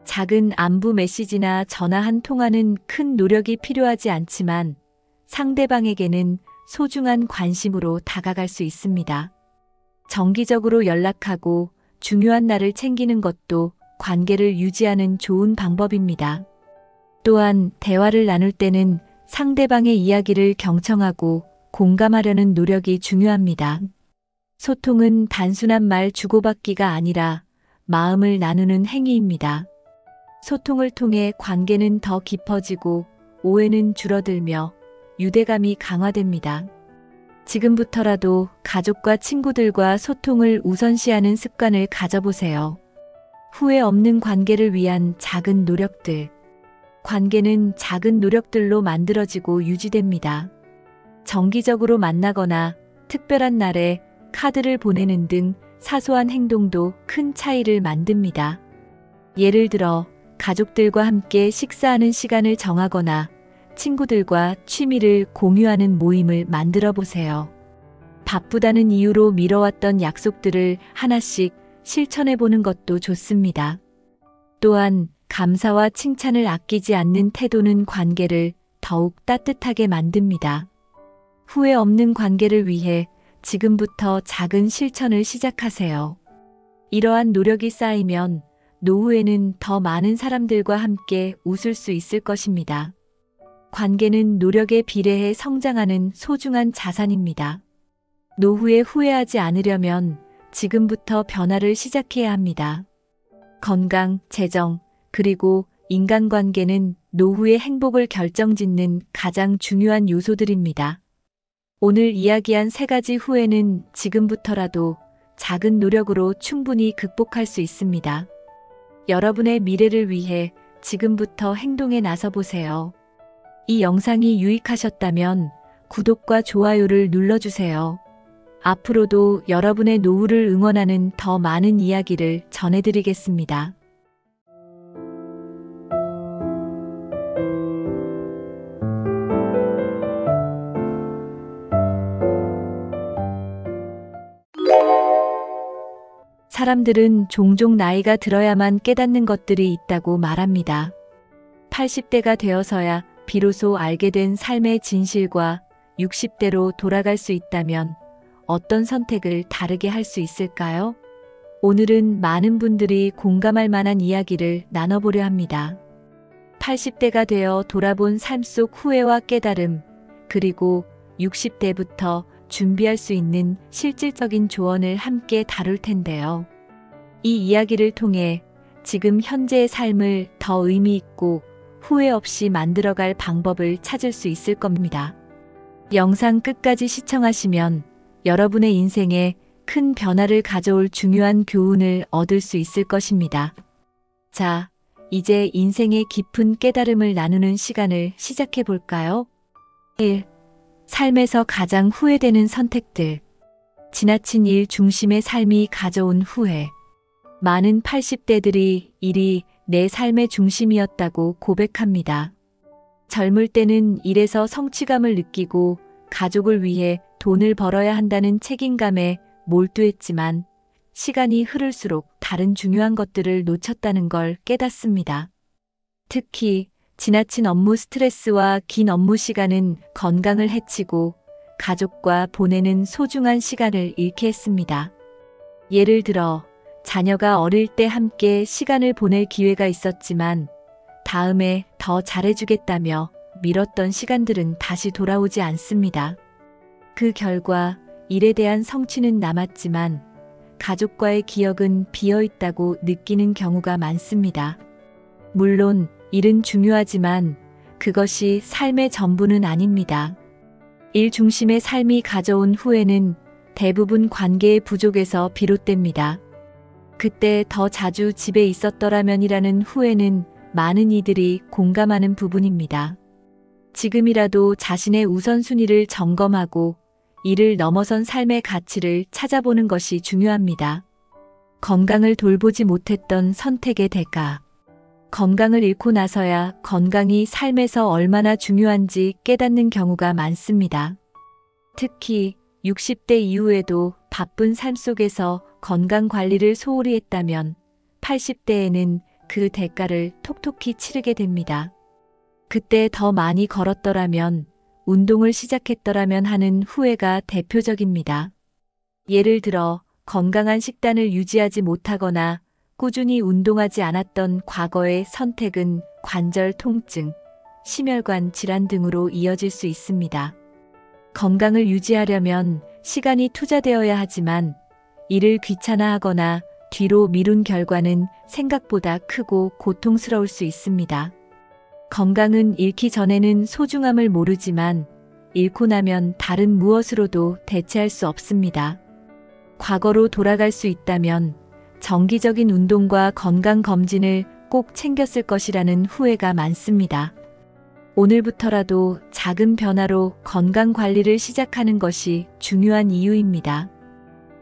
작은 안부 메시지나 전화 한 통화는 큰 노력이 필요하지 않지만 상대방에게는 소중한 관심으로 다가갈 수 있습니다. 정기적으로 연락하고 중요한 날을 챙기는 것도 관계를 유지하는 좋은 방법입니다. 또한 대화를 나눌 때는 상대방의 이야기를 경청하고 공감하려는 노력이 중요합니다. 소통은 단순한 말 주고받기가 아니라 마음을 나누는 행위입니다. 소통을 통해 관계는 더 깊어지고 오해는 줄어들며 유대감이 강화됩니다. 지금부터라도 가족과 친구들과 소통을 우선시하는 습관을 가져보세요. 후회 없는 관계를 위한 작은 노력들. 관계는 작은 노력들로 만들어지고 유지됩니다. 정기적으로 만나거나 특별한 날에 카드를 보내는 등 사소한 행동도 큰 차이를 만듭니다. 예를 들어 가족들과 함께 식사하는 시간을 정하거나 친구들과 취미를 공유하는 모임을 만들어 보세요. 바쁘다는 이유로 미뤄왔던 약속들을 하나씩 실천해 보는 것도 좋습니다. 또한 감사와 칭찬을 아끼지 않는 태도는 관계를 더욱 따뜻하게 만듭니다. 후회 없는 관계를 위해 지금부터 작은 실천을 시작하세요. 이러한 노력이 쌓이면 노후에는 더 많은 사람들과 함께 웃을 수 있을 것입니다. 관계는 노력에 비례해 성장하는 소중한 자산입니다. 노후에 후회하지 않으려면 지금부터 변화를 시작해야 합니다. 건강, 재정, 그리고 인간관계는 노후의 행복을 결정짓는 가장 중요한 요소들입니다. 오늘 이야기한 3가지 후회는 지금부터라도 작은 노력으로 충분히 극복할 수 있습니다. 여러분의 미래를 위해 지금부터 행동에 나서 보세요. 이 영상이 유익하셨다면 구독과 좋아요를 눌러주세요. 앞으로도 여러분의 노후를 응원하는 더 많은 이야기를 전해드리겠습니다. 사람들은 종종 나이가 들어야만 깨닫는 것들이 있다고 말합니다. 80대가 되어서야 비로소 알게 된 삶의 진실과 60대로 돌아갈 수 있다면 어떤 선택을 다르게 할 수 있을까요? 오늘은 많은 분들이 공감할 만한 이야기를 나눠보려 합니다. 80대가 되어 돌아본 삶 속 후회와 깨달음, 그리고 60대부터 준비할 수 있는 실질적인 조언을 함께 다룰 텐데요. 이 이야기를 통해 지금 현재의 삶을 더 의미 있고 후회 없이 만들어갈 방법을 찾을 수 있을 겁니다. 영상 끝까지 시청하시면 여러분의 인생에 큰 변화를 가져올 중요한 교훈을 얻을 수 있을 것입니다. 자, 이제 인생의 깊은 깨달음을 나누는 시간을 시작해 볼까요? 1. 삶에서 가장 후회되는 선택들. 지나친 일 중심의 삶이 가져온 후회. 많은 80대들이 일이 내 삶의 중심이었다고 고백합니다. 젊을 때는 일에서 성취감을 느끼고 가족을 위해 돈을 벌어야 한다는 책임감에 몰두했지만 시간이 흐를수록 다른 중요한 것들을 놓쳤다는 걸 깨닫습니다. 특히 지나친 업무 스트레스와 긴 업무 시간은 건강을 해치고 가족과 보내는 소중한 시간을 잃게 했습니다. 예를 들어 자녀가 어릴 때 함께 시간을 보낼 기회가 있었지만 다음에 더 잘해주겠다며 미뤘던 시간들은 다시 돌아오지 않습니다. 그 결과 일에 대한 성취는 남았지만 가족과의 기억은 비어있다고 느끼는 경우가 많습니다. 물론 일은 중요하지만 그것이 삶의 전부는 아닙니다. 일 중심의 삶이 가져온 후회는 대부분 관계의 부족에서 비롯됩니다. 그때 더 자주 집에 있었더라면이라는 후회는 많은 이들이 공감하는 부분입니다. 지금이라도 자신의 우선순위를 점검하고 이를 넘어선 삶의 가치를 찾아보는 것이 중요합니다. 건강을 돌보지 못했던 선택의 대가. 건강을 잃고 나서야 건강이 삶에서 얼마나 중요한지 깨닫는 경우가 많습니다. 특히 60대 이후에도 바쁜 삶 속에서 건강 관리를 소홀히 했다면 80대에는 그 대가를 톡톡히 치르게 됩니다. 그때 더 많이 걸었더라면, 운동을 시작했더라면 하는 후회가 대표적입니다. 예를 들어 건강한 식단을 유지하지 못하거나 꾸준히 운동하지 않았던 과거의 선택은 관절 통증, 심혈관 질환 등으로 이어질 수 있습니다. 건강을 유지하려면 시간이 투자되어야 하지만 이를 귀찮아하거나 뒤로 미룬 결과는 생각보다 크고 고통스러울 수 있습니다. 건강은 잃기 전에는 소중함을 모르지만 잃고 나면 다른 무엇으로도 대체할 수 없습니다. 과거로 돌아갈 수 있다면 정기적인 운동과 건강검진을 꼭 챙겼을 것이라는 후회가 많습니다. 오늘부터라도 작은 변화로 건강관리를 시작하는 것이 중요한 이유입니다.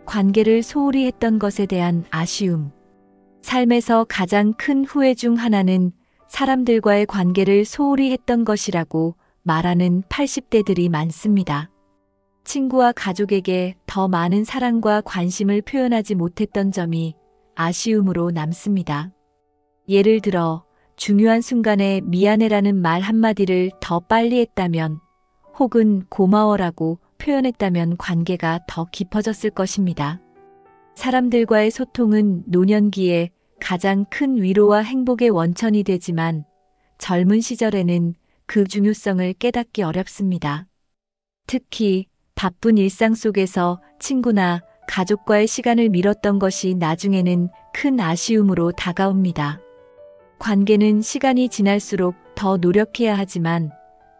관계를 소홀히 했던 것에 대한 아쉬움. 삶에서 가장 큰 후회 중 하나는 사람들과의 관계를 소홀히 했던 것이라고 말하는 80대들이 많습니다. 친구와 가족에게 더 많은 사랑과 관심을 표현하지 못했던 점이 아쉬움으로 남습니다. 예를 들어 중요한 순간에 미안해라는 말 한마디를 더 빨리 했다면 혹은 고마워라고 표현했다면 관계가 더 깊어졌을 것입니다. 사람들과의 소통은 노년기에 가장 큰 위로와 행복의 원천이 되지만 젊은 시절에는 그 중요성을 깨닫기 어렵습니다. 특히 바쁜 일상 속에서 친구나 가족과의 시간을 미뤘던 것이 나중에는 큰 아쉬움으로 다가옵니다. 관계는 시간이 지날수록 더 노력해야 하지만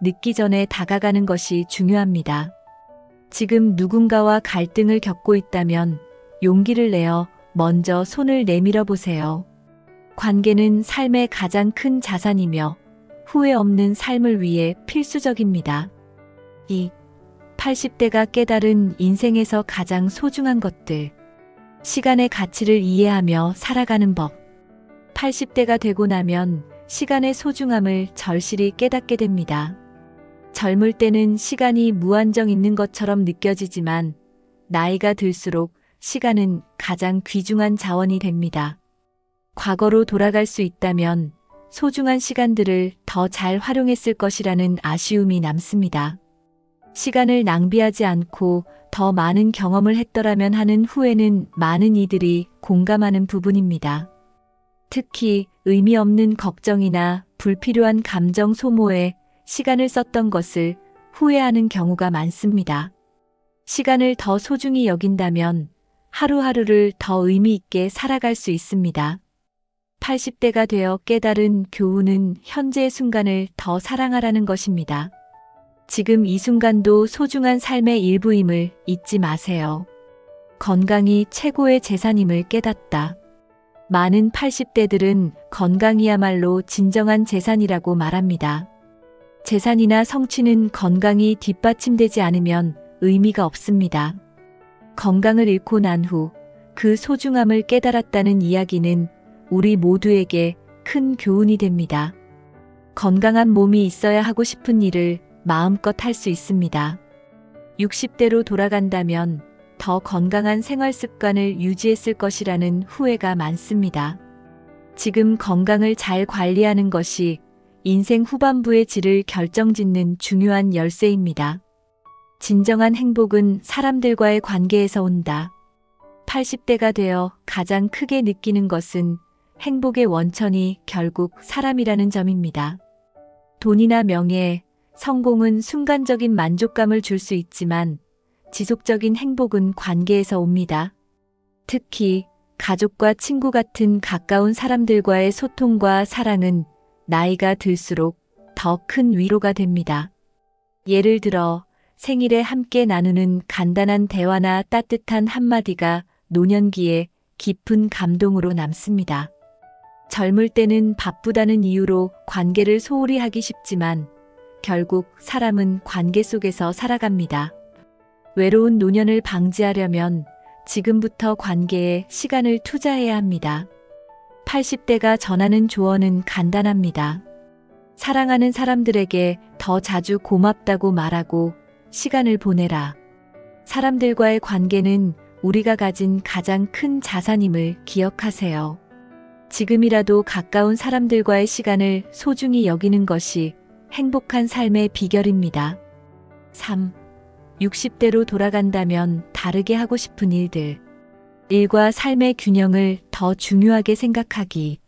늦기 전에 다가가는 것이 중요합니다. 지금 누군가와 갈등을 겪고 있다면 용기를 내어 먼저 손을 내밀어 보세요. 관계는 삶의 가장 큰 자산이며 후회 없는 삶을 위해 필수적입니다. 2. 80대가 깨달은 인생에서 가장 소중한 것들. 시간의 가치를 이해하며 살아가는 법. 80대가 되고 나면 시간의 소중함을 절실히 깨닫게 됩니다. 젊을 때는 시간이 무한정 있는 것처럼 느껴지지만 나이가 들수록 시간은 가장 귀중한 자원이 됩니다. 과거로 돌아갈 수 있다면 소중한 시간들을 더 잘 활용했을 것이라는 아쉬움이 남습니다. 시간을 낭비하지 않고 더 많은 경험을 했더라면 하는 후회는 많은 이들이 공감하는 부분입니다. 특히 의미 없는 걱정이나 불필요한 감정 소모에 시간을 썼던 것을 후회하는 경우가 많습니다. 시간을 더 소중히 여긴다면 하루하루를 더 의미 있게 살아갈 수 있습니다. 80대가 되어 깨달은 교훈은 현재의 순간을 더 사랑하라는 것입니다. 지금 이 순간도 소중한 삶의 일부임을 잊지 마세요. 건강이 최고의 재산임을 깨닫다. 많은 80대들은 건강이야말로 진정한 재산이라고 말합니다. 재산이나 성취는 건강이 뒷받침되지 않으면 의미가 없습니다. 건강을 잃고 난 후 그 소중함을 깨달았다는 이야기는 우리 모두에게 큰 교훈이 됩니다. 건강한 몸이 있어야 하고 싶은 일을 마음껏 할 수 있습니다. 60대로 돌아간다면 더 건강한 생활 습관을 유지했을 것이라는 후회가 많습니다. 지금 건강을 잘 관리하는 것이 인생 후반부의 질을 결정짓는 중요한 열쇠입니다. 진정한 행복은 사람들과의 관계에서 온다. 80대가 되어 가장 크게 느끼는 것은 행복의 원천이 결국 사람이라는 점입니다. 돈이나 명예, 성공은 순간적인 만족감을 줄 수 있지만 지속적인 행복은 관계에서 옵니다. 특히 가족과 친구 같은 가까운 사람들과의 소통과 사랑은 나이가 들수록 더 큰 위로가 됩니다. 예를 들어 생일에 함께 나누는 간단한 대화나 따뜻한 한마디가 노년기에 깊은 감동으로 남습니다. 젊을 때는 바쁘다는 이유로 관계를 소홀히 하기 쉽지만 결국 사람은 관계 속에서 살아갑니다. 외로운 노년을 방지하려면 지금부터 관계에 시간을 투자해야 합니다. 80대가 전하는 조언은 간단합니다. 사랑하는 사람들에게 더 자주 고맙다고 말하고 시간을 보내라. 사람들과의 관계는 우리가 가진 가장 큰 자산임을 기억하세요. 지금이라도 가까운 사람들과의 시간을 소중히 여기는 것이 행복한 삶의 비결입니다. 3. 60대로 돌아간다면 다르게 하고 싶은 일들. 일과 삶의 균형을 더 중요하게 생각하기.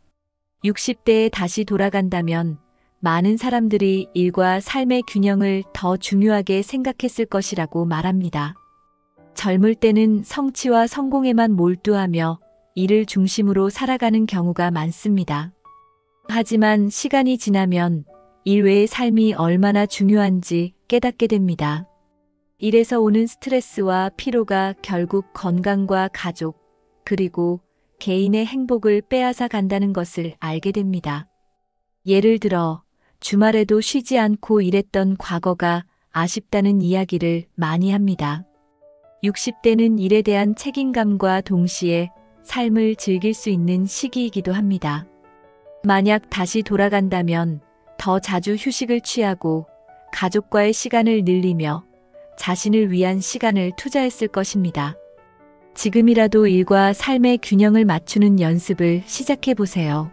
60대에 다시 돌아간다면 많은 사람들이 일과 삶의 균형을 더 중요하게 생각했을 것이라고 말합니다. 젊을 때는 성취와 성공에만 몰두하며 일을 중심으로 살아가는 경우가 많습니다. 하지만 시간이 지나면 일 외의 삶이 얼마나 중요한지 깨닫게 됩니다. 일에서 오는 스트레스와 피로가 결국 건강과 가족, 그리고 개인의 행복을 빼앗아 간다는 것을 알게 됩니다. 예를 들어 주말에도 쉬지 않고 일했던 과거가 아쉽다는 이야기를 많이 합니다. 60대는 일에 대한 책임감과 동시에 삶을 즐길 수 있는 시기이기도 합니다. 만약 다시 돌아간다면 더 자주 휴식을 취하고 가족과의 시간을 늘리며 자신을 위한 시간을 투자했을 것입니다. 지금이라도 일과 삶의 균형을 맞추는 연습을 시작해 보세요.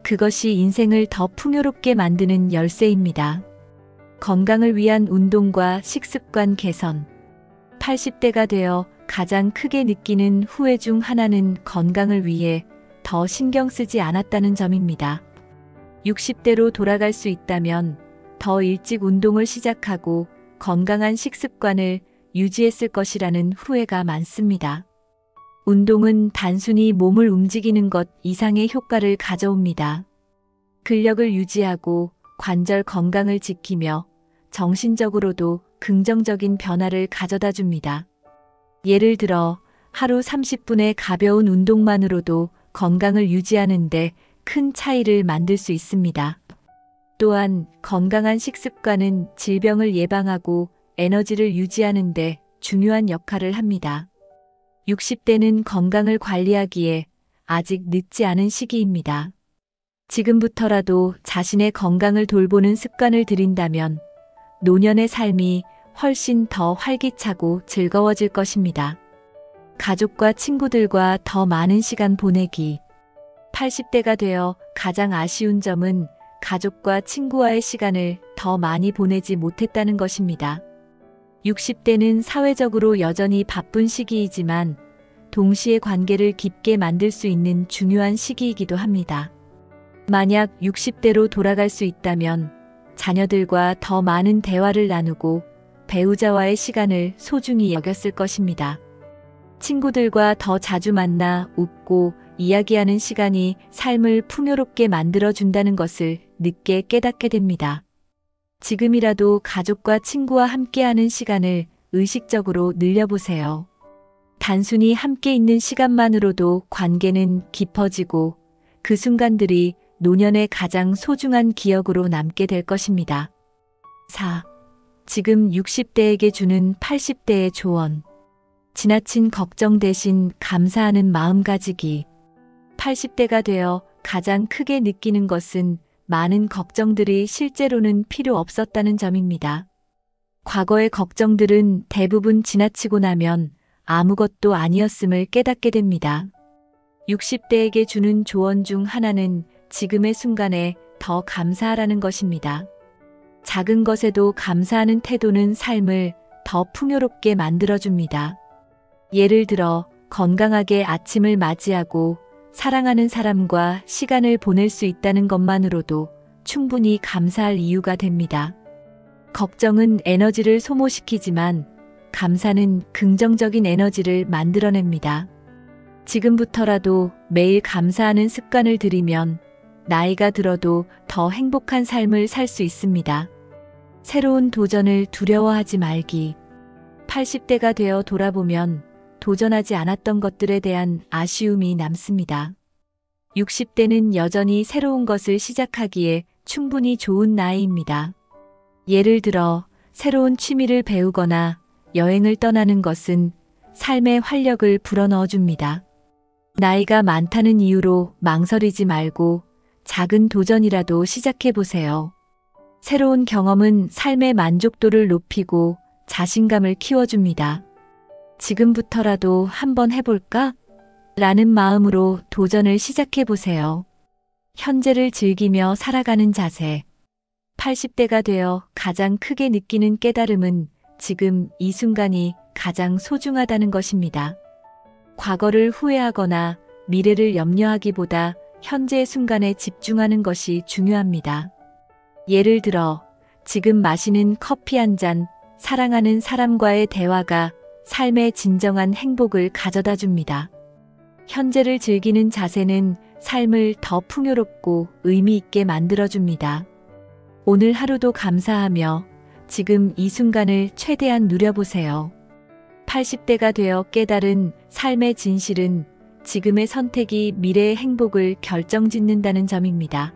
그것이 인생을 더 풍요롭게 만드는 열쇠입니다. 건강을 위한 운동과 식습관 개선. 80대가 되어 가장 크게 느끼는 후회 중 하나는 건강을 위해 더 신경 쓰지 않았다는 점입니다. 60대로 돌아갈 수 있다면 더 일찍 운동을 시작하고 건강한 식습관을 유지했을 것이라는 후회가 많습니다. 운동은 단순히 몸을 움직이는 것 이상의 효과를 가져옵니다. 근력을 유지하고 관절 건강을 지키며 정신적으로도 긍정적인 변화를 가져다 줍니다. 예를 들어 하루 30분의 가벼운 운동만으로도 건강을 유지하는 데 큰 차이를 만들 수 있습니다. 또한 건강한 식습관은 질병을 예방하고 에너지를 유지하는 데 중요한 역할을 합니다. 60대는 건강을 관리하기에 아직 늦지 않은 시기입니다. 지금부터라도 자신의 건강을 돌보는 습관을 들인다면 노년의 삶이 훨씬 더 활기차고 즐거워질 것입니다. 가족과 친구들과 더 많은 시간 보내기. 80대가 되어 가장 아쉬운 점은 가족과 친구와의 시간을 더 많이 보내지 못했다는 것입니다. 60대는 사회적으로 여전히 바쁜 시기이지만 동시에 관계를 깊게 만들 수 있는 중요한 시기이기도 합니다. 만약 60대로 돌아갈 수 있다면 자녀들과 더 많은 대화를 나누고 배우자와의 시간을 소중히 여겼을 것입니다. 친구들과 더 자주 만나 웃고 이야기하는 시간이 삶을 풍요롭게 만들어준다는 것을 늦게 깨닫게 됩니다. 지금이라도 가족과 친구와 함께하는 시간을 의식적으로 늘려보세요. 단순히 함께 있는 시간만으로도 관계는 깊어지고 그 순간들이 노년의 가장 소중한 기억으로 남게 될 것입니다. 4. 지금 60대에게 주는 80대의 조언. 지나친 걱정 대신 감사하는 마음 가지기. 80대가 되어 가장 크게 느끼는 것은 많은 걱정들이 실제로는 필요 없었다는 점입니다. 과거의 걱정들은 대부분 지나치고 나면 아무것도 아니었음을 깨닫게 됩니다. 60대에게 주는 조언 중 하나는 지금의 순간에 더 감사하라는 것입니다. 작은 것에도 감사하는 태도는 삶을 더 풍요롭게 만들어줍니다. 예를 들어 건강하게 아침을 맞이하고 사랑하는 사람과 시간을 보낼 수 있다는 것만으로도 충분히 감사할 이유가 됩니다. 걱정은 에너지를 소모시키지만 감사는 긍정적인 에너지를 만들어냅니다. 지금부터라도 매일 감사하는 습관을 들이면 나이가 들어도 더 행복한 삶을 살 수 있습니다. 새로운 도전을 두려워하지 말기. 80대가 되어 돌아보면 도전하지 않았던 것들에 대한 아쉬움이 남습니다. 60대는 여전히 새로운 것을 시작하기에 충분히 좋은 나이입니다. 예를 들어 새로운 취미를 배우거나 여행을 떠나는 것은 삶의 활력을 불어넣어줍니다. 나이가 많다는 이유로 망설이지 말고 작은 도전이라도 시작해보세요. 새로운 경험은 삶의 만족도를 높이고 자신감을 키워줍니다. 지금부터라도 한번 해볼까? 라는 마음으로 도전을 시작해보세요. 현재를 즐기며 살아가는 자세. 80대가 되어 가장 크게 느끼는 깨달음은 지금 이 순간이 가장 소중하다는 것입니다. 과거를 후회하거나 미래를 염려하기보다 현재의 순간에 집중하는 것이 중요합니다. 예를 들어 지금 마시는 커피 한 잔, 사랑하는 사람과의 대화가 삶의 진정한 행복을 가져다 줍니다. 현재를 즐기는 자세는 삶을 더 풍요롭고 의미 있게 만들어줍니다. 오늘 하루도 감사하며 지금 이 순간을 최대한 누려보세요. 80대가 되어 깨달은 삶의 진실은 지금의 선택이 미래의 행복을 결정짓는다는 점입니다.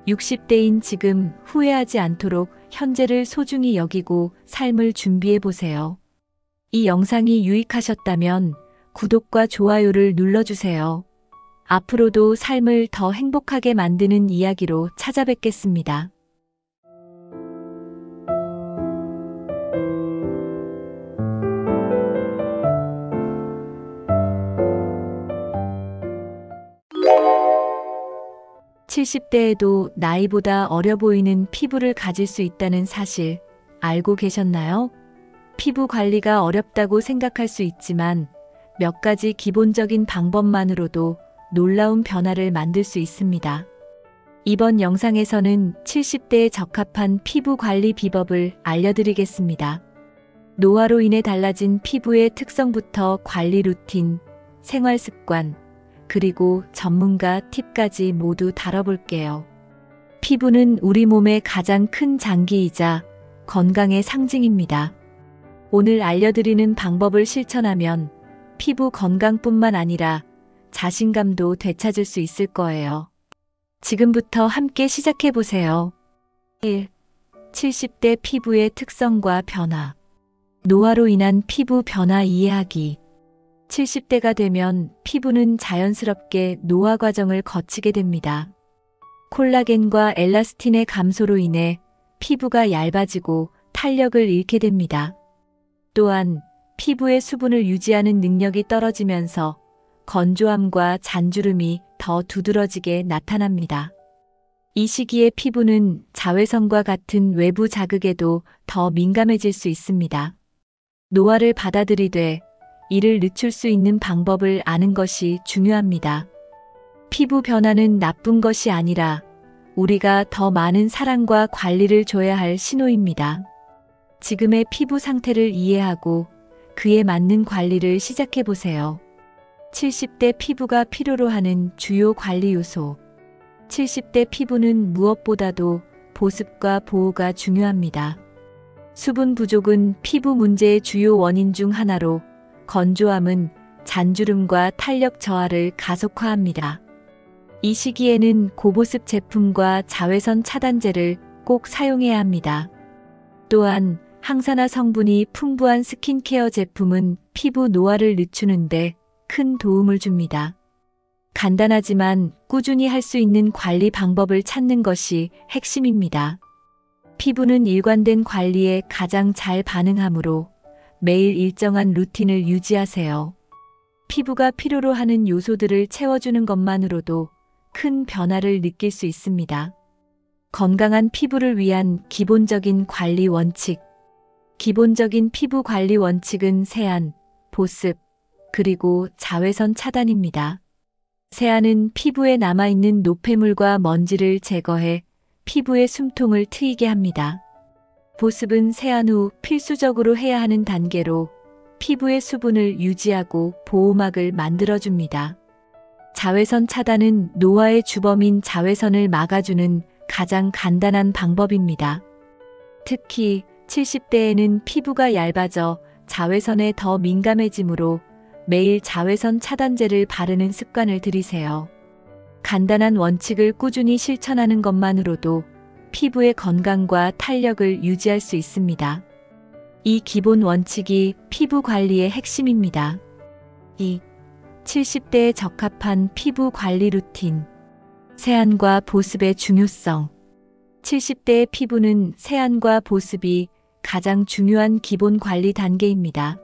60대인 지금 후회하지 않도록 현재를 소중히 여기고 삶을 준비해보세요. 이 영상이 유익하셨다면 구독과 좋아요를 눌러주세요. 앞으로도 삶을 더 행복하게 만드는 이야기로 찾아뵙겠습니다. 70대에도 나이보다 어려 보이는 피부를 가질 수 있다는 사실 알고 계셨나요? 피부 관리가 어렵다고 생각할 수 있지만 몇 가지 기본적인 방법만으로도 놀라운 변화를 만들 수 있습니다. 이번 영상에서는 70대에 적합한 피부 관리 비법을 알려드리겠습니다. 노화로 인해 달라진 피부의 특성부터 관리 루틴, 생활 습관, 그리고 전문가 팁까지 모두 다뤄볼게요. 피부는 우리 몸의 가장 큰 장기이자 건강의 상징입니다. 오늘 알려드리는 방법을 실천하면 피부 건강뿐만 아니라 자신감도 되찾을 수 있을 거예요. 지금부터 함께 시작해보세요. 1. 70대 피부의 특성과 변화. 노화로 인한 피부 변화 이해하기. 70대가 되면 피부는 자연스럽게 노화 과정을 거치게 됩니다. 콜라겐과 엘라스틴의 감소로 인해 피부가 얇아지고 탄력을 잃게 됩니다. 또한 피부의 수분을 유지하는 능력이 떨어지면서 건조함과 잔주름이 더 두드러지게 나타납니다. 이 시기에 피부는 자외선과 같은 외부 자극에도 더 민감해질 수 있습니다. 노화를 받아들이되 이를 늦출 수 있는 방법을 아는 것이 중요합니다. 피부 변화는 나쁜 것이 아니라 우리가 더 많은 사랑과 관리를 줘야 할 신호입니다. 지금의 피부 상태를 이해하고 그에 맞는 관리를 시작해 보세요. 70대 피부가 필요로 하는 주요 관리 요소. 70대 피부는 무엇보다도 보습과 보호가 중요합니다. 수분 부족은 피부 문제의 주요 원인 중 하나로 건조함은 잔주름과 탄력 저하를 가속화합니다. 이 시기에는 고보습 제품과 자외선 차단제를 꼭 사용해야 합니다. 또한 항산화 성분이 풍부한 스킨케어 제품은 피부 노화를 늦추는데 큰 도움을 줍니다. 간단하지만 꾸준히 할 수 있는 관리 방법을 찾는 것이 핵심입니다. 피부는 일관된 관리에 가장 잘 반응하므로 매일 일정한 루틴을 유지하세요. 피부가 필요로 하는 요소들을 채워주는 것만으로도 큰 변화를 느낄 수 있습니다. 건강한 피부를 위한 기본적인 관리 원칙. 기본적인 피부 관리 원칙은 세안, 보습, 그리고 자외선 차단입니다. 세안은 피부에 남아있는 노폐물과 먼지를 제거해 피부의 숨통을 트이게 합니다. 보습은 세안 후 필수적으로 해야 하는 단계로 피부의 수분을 유지하고 보호막을 만들어줍니다. 자외선 차단은 노화의 주범인 자외선을 막아주는 가장 간단한 방법입니다. 특히 70대에는 피부가 얇아져 자외선에 더 민감해지므로 매일 자외선 차단제를 바르는 습관을 들이세요. 간단한 원칙을 꾸준히 실천하는 것만으로도 피부의 건강과 탄력을 유지할 수 있습니다. 이 기본 원칙이 피부 관리의 핵심입니다. 2. 70대에 적합한 피부 관리 루틴. 세안과 보습의 중요성. 70대의 피부는 세안과 보습이 가장 중요한 기본 관리 단계입니다.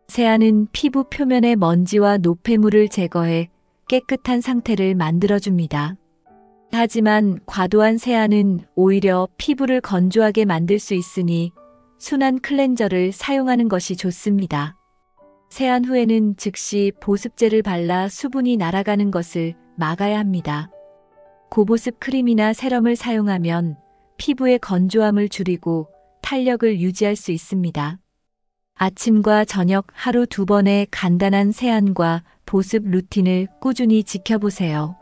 세안은 피부 표면의 먼지와 노폐물을 제거해 깨끗한 상태를 만들어줍니다. 하지만 과도한 세안은 오히려 피부를 건조하게 만들 수 있으니 순한 클렌저를 사용하는 것이 좋습니다. 세안 후에는 즉시 보습제를 발라 수분이 날아가는 것을 막아야 합니다. 고보습 크림이나 세럼을 사용하면 피부의 건조함을 줄이고 탄력을 유지할 수 있습니다. 아침과 저녁 하루 2번의 간단한 세안과 보습 루틴을 꾸준히 지켜보세요.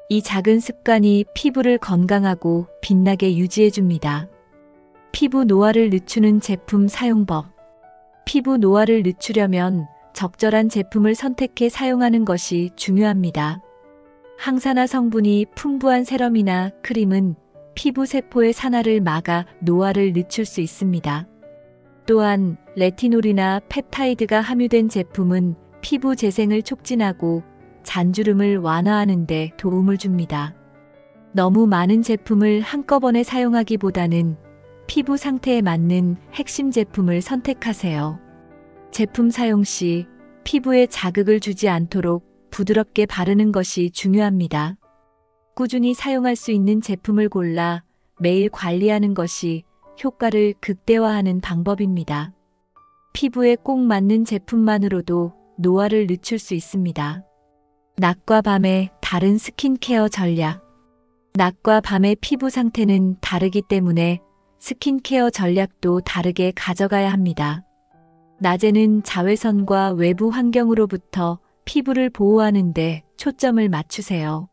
이 작은 습관이 피부를 건강하고 빛나게 유지해줍니다. 피부 노화를 늦추는 제품 사용법. 피부 노화를 늦추려면 적절한 제품을 선택해 사용하는 것이 중요합니다. 항산화 성분이 풍부한 세럼이나 크림은 피부 세포의 산화를 막아 노화를 늦출 수 있습니다. 또한 레티놀이나 펩타이드가 함유된 제품은 피부 재생을 촉진하고 잔주름을 완화하는 데 도움을 줍니다. 너무 많은 제품을 한꺼번에 사용하기보다는 피부 상태에 맞는 핵심 제품을 선택하세요. 제품 사용 시 피부에 자극을 주지 않도록 부드럽게 바르는 것이 중요합니다. 꾸준히 사용할 수 있는 제품을 골라 매일 관리하는 것이 효과를 극대화하는 방법입니다. 피부에 꼭 맞는 제품만으로도 노화를 늦출 수 있습니다. 낮과 밤의 다른 스킨케어 전략. 낮과 밤의 피부 상태는 다르기 때문에 스킨케어 전략도 다르게 가져가야 합니다. 낮에는 자외선과 외부 환경으로부터 피부를 보호하는 데 초점을 맞추세요.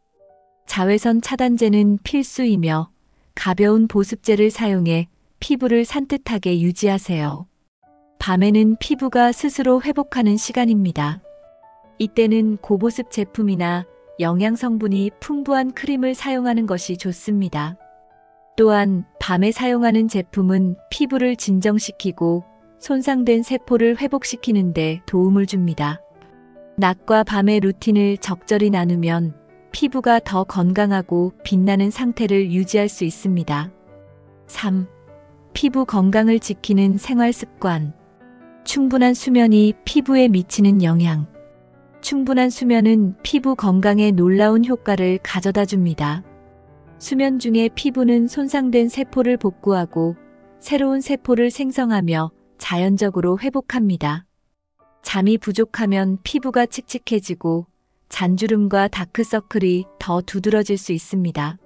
자외선 차단제는 필수이며 가벼운 보습제를 사용해 피부를 산뜻하게 유지하세요. 밤에는 피부가 스스로 회복하는 시간입니다. 이때는 고보습 제품이나 영양 성분이 풍부한 크림을 사용하는 것이 좋습니다. 또한 밤에 사용하는 제품은 피부를 진정시키고 손상된 세포를 회복시키는 데 도움을 줍니다. 낮과 밤의 루틴을 적절히 나누면 피부가 더 건강하고 빛나는 상태를 유지할 수 있습니다. 3. 피부 건강을 지키는 생활 습관. 충분한 수면이 피부에 미치는 영향. 충분한 수면은 피부 건강에 놀라운 효과를 가져다 줍니다. 수면 중에 피부는 손상된 세포를 복구하고 새로운 세포를 생성하며 자연적으로 회복합니다. 잠이 부족하면 피부가 칙칙해지고 잔주름과 다크서클이 더 두드러질 수 있습니다.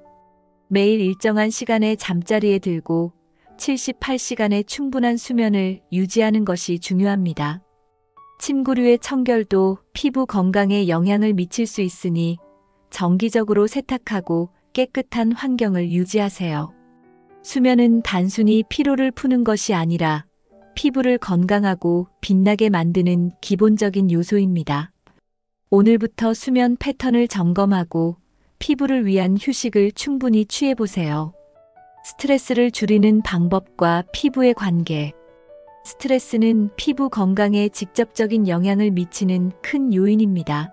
매일 일정한 시간에 잠자리에 들고 78시간의 충분한 수면을 유지하는 것이 중요합니다. 침구류의 청결도 피부 건강에 영향을 미칠 수 있으니 정기적으로 세탁하고 깨끗한 환경을 유지하세요. 수면은 단순히 피로를 푸는 것이 아니라 피부를 건강하고 빛나게 만드는 기본적인 요소입니다. 오늘부터 수면 패턴을 점검하고 피부를 위한 휴식을 충분히 취해보세요. 스트레스를 줄이는 방법과 피부의 관계. 스트레스는 피부 건강에 직접적인 영향을 미치는 큰 요인입니다.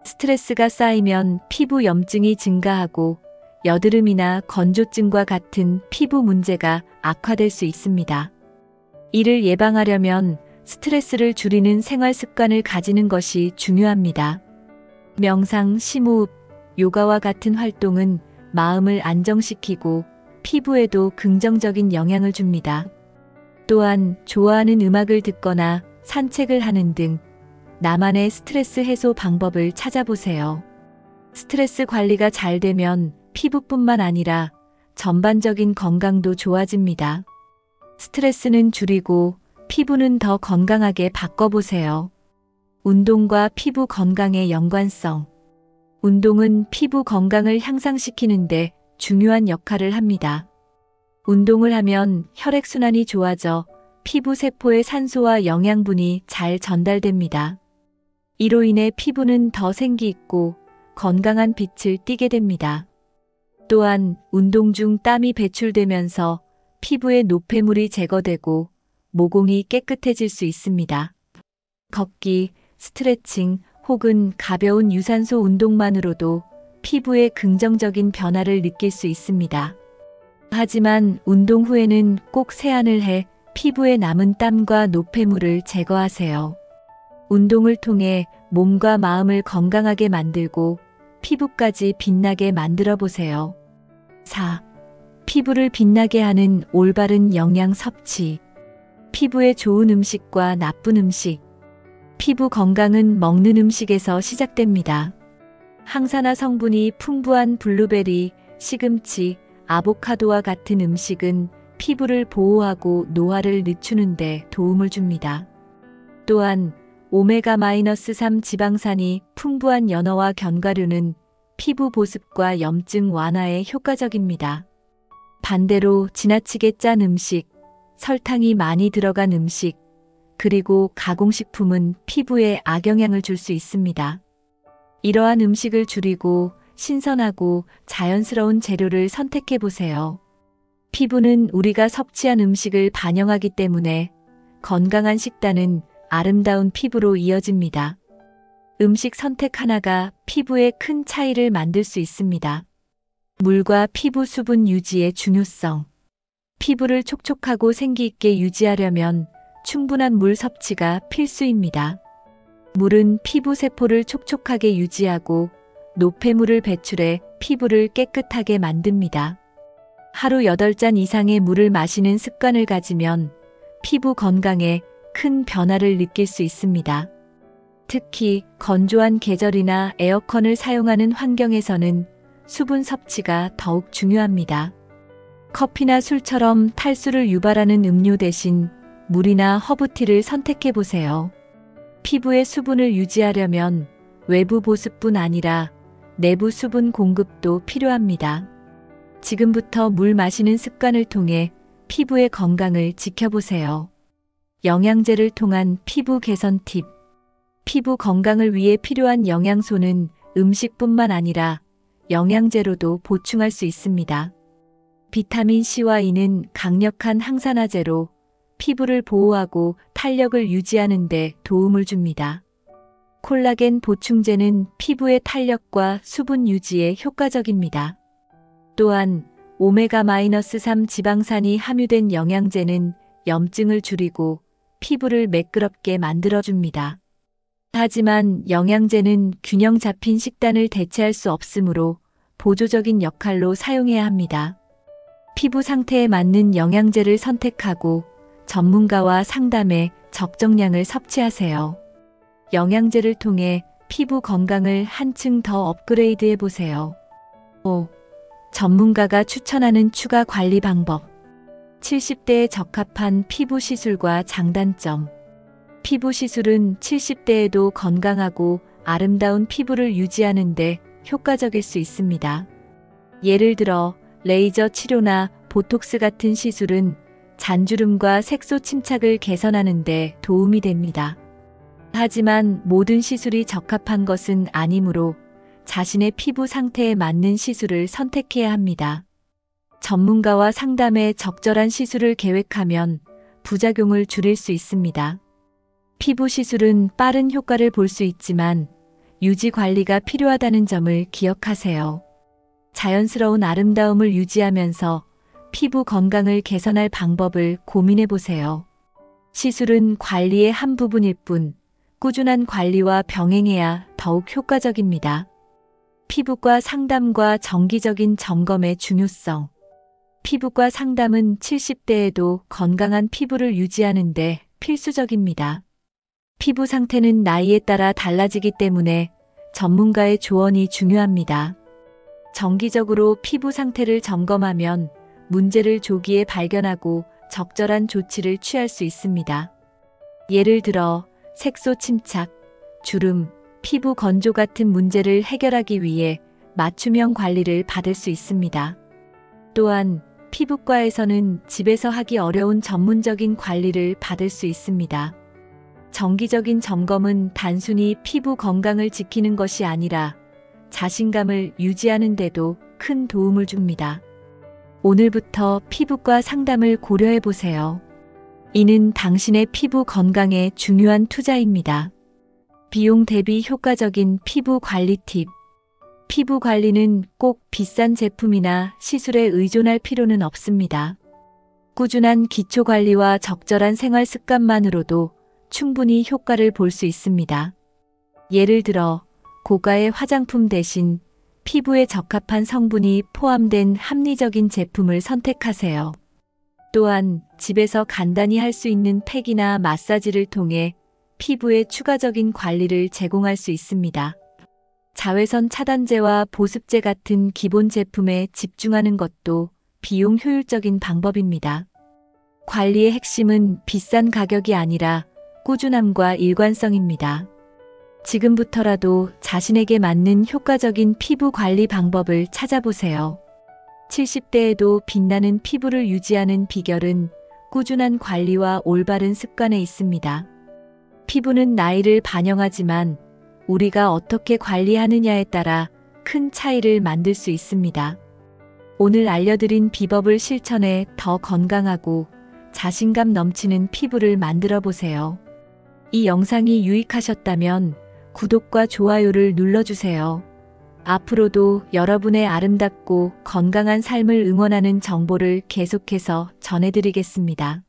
스트레스가 쌓이면 피부 염증이 증가하고 여드름이나 건조증과 같은 피부 문제가 악화될 수 있습니다. 이를 예방하려면 스트레스를 줄이는 생활 습관을 가지는 것이 중요합니다. 명상, 심호흡, 요가와 같은 활동은 마음을 안정시키고 피부에도 긍정적인 영향을 줍니다. 또한 좋아하는 음악을 듣거나 산책을 하는 등 나만의 스트레스 해소 방법을 찾아보세요. 스트레스 관리가 잘 되면 피부뿐만 아니라 전반적인 건강도 좋아집니다. 스트레스는 줄이고 피부는 더 건강하게 바꿔보세요. 운동과 피부 건강의 연관성. 운동은 피부 건강을 향상시키는데 중요한 역할을 합니다. 운동을 하면 혈액순환이 좋아져 피부 세포의 산소와 영양분이 잘 전달됩니다. 이로 인해 피부는 더 생기 있고 건강한 빛을 띠게 됩니다. 또한 운동 중 땀이 배출되면서 피부의 노폐물이 제거되고 모공이 깨끗해질 수 있습니다. 걷기, 스트레칭 혹은 가벼운 유산소 운동만으로도 피부에 긍정적인 변화를 느낄 수 있습니다. 하지만 운동 후에는 꼭 세안을 해 피부에 남은 땀과 노폐물을 제거하세요. 운동을 통해 몸과 마음을 건강하게 만들고 피부까지 빛나게 만들어 보세요. 4. 피부를 빛나게 하는 올바른 영양 섭취. 피부에 좋은 음식과 나쁜 음식. 피부 건강은 먹는 음식에서 시작됩니다. 항산화 성분이 풍부한 블루베리, 시금치, 아보카도와 같은 음식은 피부를 보호하고 노화를 늦추는 데 도움을 줍니다. 또한 오메가-3 지방산이 풍부한 연어와 견과류는 피부 보습과 염증 완화에 효과적입니다. 반대로 지나치게 짠 음식, 설탕이 많이 들어간 음식, 그리고 가공식품은 피부에 악영향을 줄 수 있습니다. 이러한 음식을 줄이고 신선하고 자연스러운 재료를 선택해 보세요. 피부는 우리가 섭취한 음식을 반영하기 때문에 건강한 식단은 아름다운 피부로 이어집니다. 음식 선택 하나가 피부에 큰 차이를 만들 수 있습니다. 물과 피부 수분 유지의 중요성. 피부를 촉촉하고 생기 있게 유지하려면 충분한 물 섭취가 필수입니다. 물은 피부 세포를 촉촉하게 유지하고 노폐물을 배출해 피부를 깨끗하게 만듭니다. 하루 8잔 이상의 물을 마시는 습관을 가지면 피부 건강에 큰 변화를 느낄 수 있습니다. 특히 건조한 계절이나 에어컨을 사용하는 환경에서는 수분 섭취가 더욱 중요합니다. 커피나 술처럼 탈수를 유발하는 음료 대신 물이나 허브티를 선택해 보세요. 피부의 수분을 유지하려면 외부 보습뿐 아니라 내부 수분 공급도 필요합니다. 지금부터 물 마시는 습관을 통해 피부의 건강을 지켜보세요. 영양제를 통한 피부 개선 팁. 피부 건강을 위해 필요한 영양소는 음식뿐만 아니라 영양제로도 보충할 수 있습니다. 비타민 C와 E는 강력한 항산화제로 피부를 보호하고 탄력을 유지하는 데 도움을 줍니다. 콜라겐 보충제는 피부의 탄력과 수분 유지에 효과적입니다. 또한 오메가-3 지방산이 함유된 영양제는 염증을 줄이고 피부를 매끄럽게 만들어줍니다. 하지만 영양제는 균형 잡힌 식단을 대체할 수 없으므로 보조적인 역할로 사용해야 합니다. 피부 상태에 맞는 영양제를 선택하고 전문가와 상담해 적정량을 섭취하세요. 영양제를 통해 피부 건강을 한층 더 업그레이드해 보세요. 5. 전문가가 추천하는 추가 관리 방법. 70대에 적합한 피부 시술과 장단점. 피부 시술은 70대에도 건강하고 아름다운 피부를 유지하는 데 효과적일 수 있습니다. 예를 들어 레이저 치료나 보톡스 같은 시술은 잔주름과 색소 침착을 개선하는 데 도움이 됩니다. 하지만 모든 시술이 적합한 것은 아니므로 자신의 피부 상태에 맞는 시술을 선택해야 합니다. 전문가와 상담해 적절한 시술을 계획하면 부작용을 줄일 수 있습니다. 피부 시술은 빠른 효과를 볼 수 있지만 유지 관리가 필요하다는 점을 기억하세요. 자연스러운 아름다움을 유지하면서 피부 건강을 개선할 방법을 고민해 보세요. 시술은 관리의 한 부분일 뿐 꾸준한 관리와 병행해야 더욱 효과적입니다. 피부과 상담과 정기적인 점검의 중요성. 피부과 상담은 70대에도 건강한 피부를 유지하는 데 필수적입니다. 피부 상태는 나이에 따라 달라지기 때문에 전문가의 조언이 중요합니다. 정기적으로 피부 상태를 점검하면 문제를 조기에 발견하고 적절한 조치를 취할 수 있습니다. 예를 들어 색소 침착, 주름, 피부 건조 같은 문제를 해결하기 위해 맞춤형 관리를 받을 수 있습니다. 또한 피부과에서는 집에서 하기 어려운 전문적인 관리를 받을 수 있습니다. 정기적인 점검은 단순히 피부 건강을 지키는 것이 아니라 자신감을 유지하는 데도 큰 도움을 줍니다. 오늘부터 피부과 상담을 고려해 보세요. 이는 당신의 피부 건강에 중요한 투자입니다. 비용 대비 효과적인 피부 관리 팁. 피부 관리는 꼭 비싼 제품이나 시술에 의존할 필요는 없습니다. 꾸준한 기초 관리와 적절한 생활 습관만으로도 충분히 효과를 볼 수 있습니다. 예를 들어 고가의 화장품 대신 피부에 적합한 성분이 포함된 합리적인 제품을 선택하세요. 또한 집에서 간단히 할 수 있는 팩이나 마사지를 통해 피부에 추가적인 관리를 제공할 수 있습니다. 자외선 차단제와 보습제 같은 기본 제품에 집중하는 것도 비용 효율적인 방법입니다. 관리의 핵심은 비싼 가격이 아니라 꾸준함과 일관성입니다. 지금부터라도 자신에게 맞는 효과적인 피부 관리 방법을 찾아보세요. 70대에도 빛나는 피부를 유지하는 비결은 꾸준한 관리와 올바른 습관에 있습니다. 피부는 나이를 반영하지만 우리가 어떻게 관리하느냐에 따라 큰 차이를 만들 수 있습니다. 오늘 알려드린 비법을 실천해 더 건강하고 자신감 넘치는 피부를 만들어 보세요. 이 영상이 유익하셨다면 구독과 좋아요를 눌러주세요. 앞으로도 여러분의 아름답고 건강한 삶을 응원하는 정보를 계속해서 전해드리겠습니다.